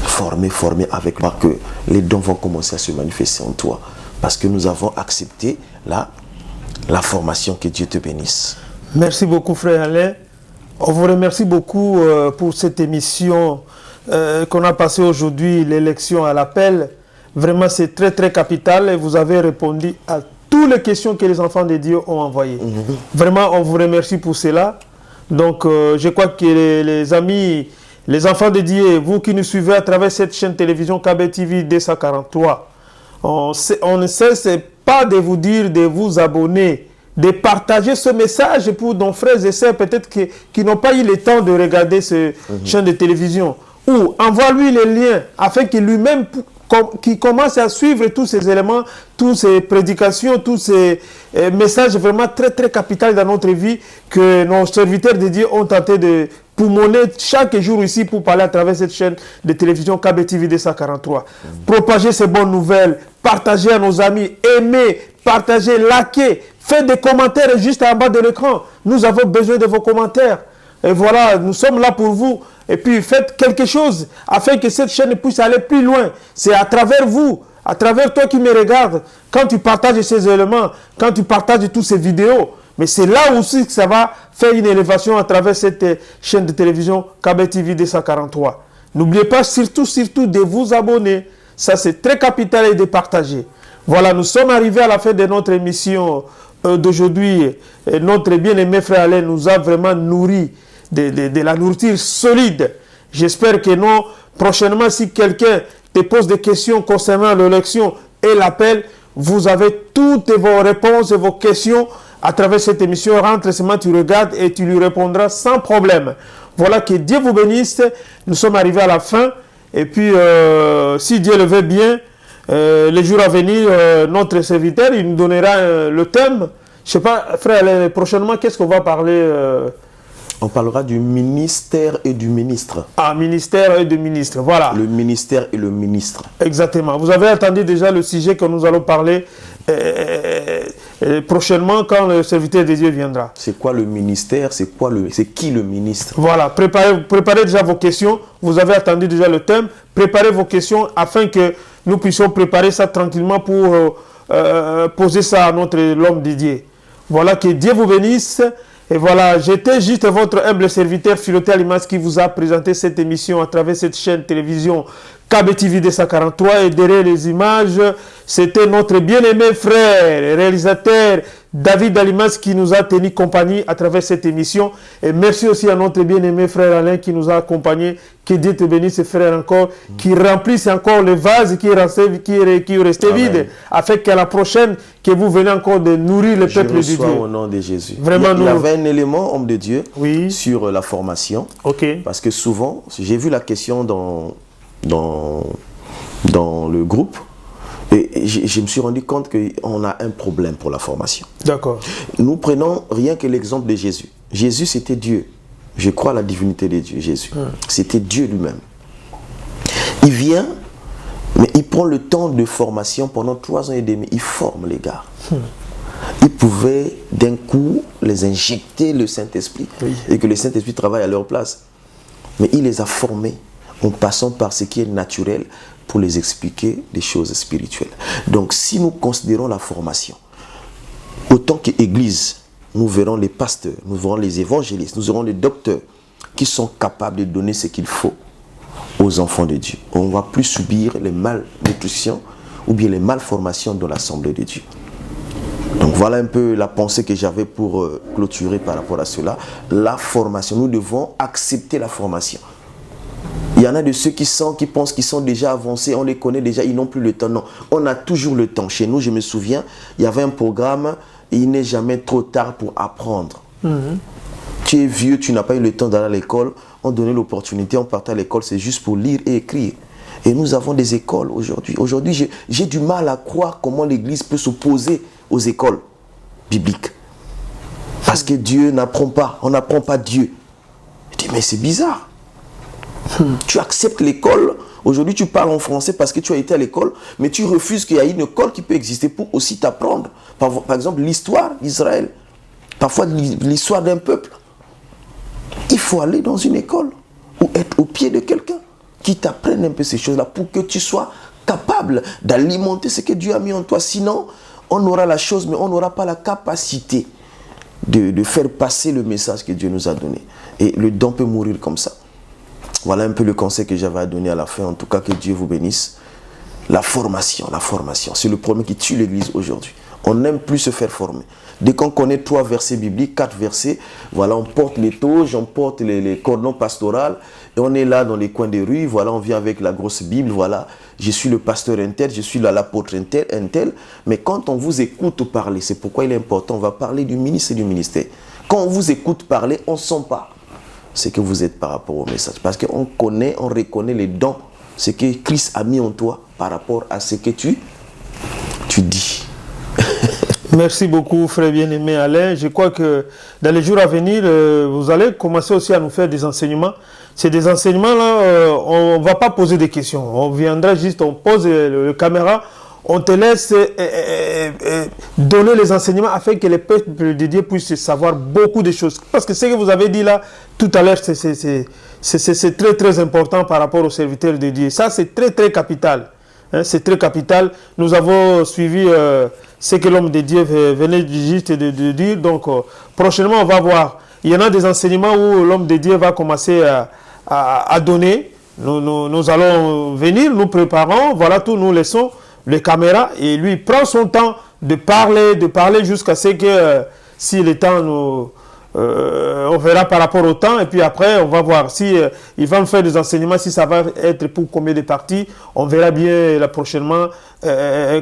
Former avec moi que les dons vont commencer à se manifester en toi. Parce que nous avons accepté la formation. Que Dieu te bénisse. Merci beaucoup, frère Alain. On vous remercie beaucoup pour cette émission qu'on a passée aujourd'hui, l'élection à l'appel. Vraiment, c'est très, très capital et vous avez répondu à toutes les questions que les enfants de Dieu ont envoyées. Vraiment, on vous remercie pour cela. Donc, je crois que les amis, les enfants de Dieu, vous qui nous suivez à travers cette chaîne télévision KB TV 243, on ne cesse pas de vous dire de vous abonner, de partager ce message pour nos frères et sœurs peut-être qui n'ont pas eu le temps de regarder ce chaîne de télévision. Ou envoie-lui les liens afin qu'il lui-même qui commence à suivre tous ces éléments, toutes ces prédications, tous ces messages vraiment très très capitaux dans notre vie que nos serviteurs de Dieu ont tenté de poumonner chaque jour ici pour parler à travers cette chaîne de télévision KB TV 243. Propager ces bonnes nouvelles, partager à nos amis, aimer, partager, liker, faites des commentaires juste en bas de l'écran. Nous avons besoin de vos commentaires. Et voilà, nous sommes là pour vous. Et puis faites quelque chose afin que cette chaîne puisse aller plus loin. C'est à travers vous, à travers toi qui me regardes, quand tu partages ces éléments, quand tu partages toutes ces vidéos. Mais c'est là aussi que ça va faire une élévation à travers cette chaîne de télévision KB TV 243. N'oubliez pas surtout de vous abonner. Ça c'est très capital et de partager. Voilà, nous sommes arrivés à la fin de notre émission d'aujourd'hui. Notre bien-aimé frère Alain nous a vraiment nourri de la nourriture solide. J'espère que non, prochainement, si quelqu'un te pose des questions concernant l'élection et l'appel, vous avez toutes vos réponses et vos questions à travers cette émission. Rentre seulement, tu regardes et tu lui répondras sans problème. Voilà, que Dieu vous bénisse. Nous sommes arrivés à la fin. Et puis, si Dieu le veut bien, les jours à venir, notre serviteur, il nous donnera le thème. Je ne sais pas, frère, prochainement, qu'est-ce qu'on va parler On parlera du ministère et du ministre. Ah, ministère et du ministre, voilà. Le ministère et le ministre. Exactement. Vous avez entendu déjà le sujet que nous allons parler prochainement quand le serviteur de Dieu viendra. C'est quoi le ministère? C'est qui le ministre? Voilà. Préparez déjà vos questions. Vous avez entendu déjà le thème. Préparez vos questions afin que nous puissions préparer ça tranquillement pour poser ça à l'homme de Dieu. Voilà, que Dieu vous bénisse. Et voilà, j'étais juste votre humble serviteur Philoté Alimas qui vous a présenté cette émission à travers cette chaîne télévision KB TV 243. Et derrière les images, c'était notre bien-aimé frère, réalisateur David Alimas qui nous a tenu compagnie à travers cette émission. Et merci aussi à notre bien-aimé frère Alain qui nous a accompagnés. Que Dieu te bénisse, frère, encore, qui remplisse encore le vase qui est resté vide, afin qu'à la prochaine, que vous venez encore de nourrir le peuple de Dieu. Au nom de Jésus. Vraiment, il y avait un élément, homme de Dieu, oui, sur la formation. Ok. Parce que souvent, j'ai vu la question dans le groupe, et je me suis rendu compte qu'on a un problème pour la formation. D'accord. Nous prenons rien que l'exemple de Jésus. Jésus, c'était Dieu. Je crois à la divinité de Dieu, Jésus. C'était Dieu lui-même. Il vient, mais il prend le temps de formation pendant 3 ans et demi. Il forme les gars. ils pouvaient d'un coup les injecter le Saint-Esprit et que le Saint-Esprit travaille à leur place. Mais il les a formés en passant par ce qui est naturel pour les expliquer des choses spirituelles. Donc si nous considérons la formation, autant qu'Église, nous verrons les pasteurs, nous verrons les évangélistes, nous verrons les docteurs qui sont capables de donner ce qu'il faut aux enfants de Dieu. On ne va plus subir les malnutritions ou bien les malformations dans l'Assemblée de Dieu. Donc voilà un peu la pensée que j'avais pour clôturer par rapport à cela. La formation, nous devons accepter la formation. Il y en a de ceux qui pensent qu'ils sont déjà avancés, on les connaît déjà, ils n'ont plus le temps. Non, on a toujours le temps. Chez nous, je me souviens, il y avait un programme, il n'est jamais trop tard pour apprendre. Tu es vieux, tu n'as pas eu le temps d'aller à l'école, on donnait l'opportunité, on partait à l'école, c'est juste pour lire et écrire. Et nous avons des écoles aujourd'hui. Aujourd'hui, j'ai du mal à croire comment l'Église peut s'opposer aux écoles bibliques. Parce que Dieu n'apprend pas, on n'apprend pas Dieu. Je dis, mais c'est bizarre. Tu acceptes l'école, aujourd'hui tu parles en français parce que tu as été à l'école, mais tu refuses qu'il y ait une école qui peut exister pour aussi t'apprendre. Par exemple, l'histoire d'Israël, parfois l'histoire d'un peuple. Il faut aller dans une école ou être au pied de quelqu'un qui t'apprenne un peu ces choses-là pour que tu sois capable d'alimenter ce que Dieu a mis en toi. Sinon, on aura la chose, mais on n'aura pas la capacité de faire passer le message que Dieu nous a donné. Et le don peut mourir comme ça. Voilà un peu le conseil que j'avais à donner à la fin. En tout cas, que Dieu vous bénisse. La formation, c'est le problème qui tue l'Église aujourd'hui. On n'aime plus se faire former. Dès qu'on connaît 3 versets bibliques, 4 versets, voilà, on porte les toges, on porte les cordons pastoraux, et on est là dans les coins des rues, voilà, on vient avec la grosse Bible, voilà, je suis le pasteur intel, je suis l'apôtre intel, mais quand on vous écoute parler, c'est pourquoi il est important, on va parler du ministre et du ministère. Quand on vous écoute parler, on ne sent pas ce que vous êtes par rapport au message, parce qu'on connaît, on reconnaît les dons, ce que Christ a mis en toi par rapport à ce que tu dis. Merci beaucoup, frère bien-aimé Alain. Je crois que dans les jours à venir, vous allez commencer aussi à nous faire des enseignements. C'est des enseignements-là, on ne va pas poser des questions. On viendra juste, on pose le caméra, on te laisse donner les enseignements afin que les peuples de Dieu puissent savoir beaucoup de choses. Parce que ce que vous avez dit là, tout à l'heure, c'est très très important par rapport aux serviteurs de Dieu. Ça, c'est très très capital. Hein, c'est très capital. Nous avons suivi ce que l'homme de Dieu venait juste de dire. Donc, prochainement, on va voir. Il y en a des enseignements où l'homme de Dieu va commencer à donner. Nous allons venir, nous préparons. Voilà tout, nous laissons les caméras. Et lui, il prend son temps de parler jusqu'à ce que, si le temps on verra par rapport au temps, et puis après on va voir si il va me faire des enseignements, si ça va être pour combien de parties. On verra bien prochainement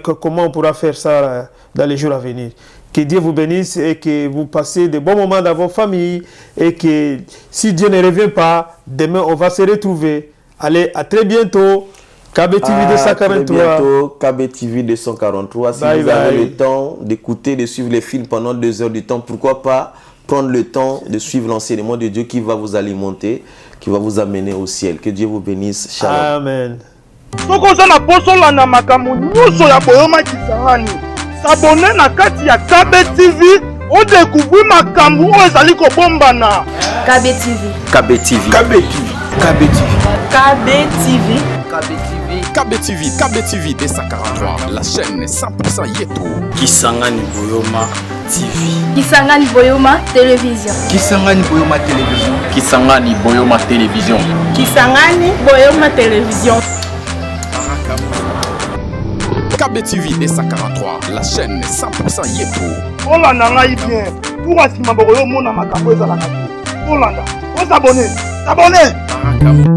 comment on pourra faire ça dans les jours à venir. Que Dieu vous bénisse et que vous passez de bons moments dans vos familles, et que si Dieu ne revient pas, demain on va se retrouver. Allez, à très bientôt. KBTV 243. Très bientôt, KBTV 243. Si vous avez le temps d'écouter, de suivre les films pendant 2 heures du temps, pourquoi pas prendre le temps de suivre l'enseignement de Dieu qui va vous alimenter, qui va vous amener au ciel. Que Dieu vous bénisse. Shalom. Amen. Sokoza na posola na makambo nyuso ya boyoma kisangani. S'abonner na kati ya KBTV, on découvre makambo oyo ezali kobombana. KBTV. KBTV. KBTV. KBTV D143, la chaîne 100% Yeto. Kisangani Boyoma TV. Kisangani Boyoma Télévision. Kisangani Boyoma Télévision. Kisangani Boyoma Télévision. Kisangani Boyoma Télévision. KBTV D143, la chaîne 100% Yeto. Olanda ngai bien. Pour asima boyo mona makambo ezalaka. Olanda. On s'abonner. S'abonner.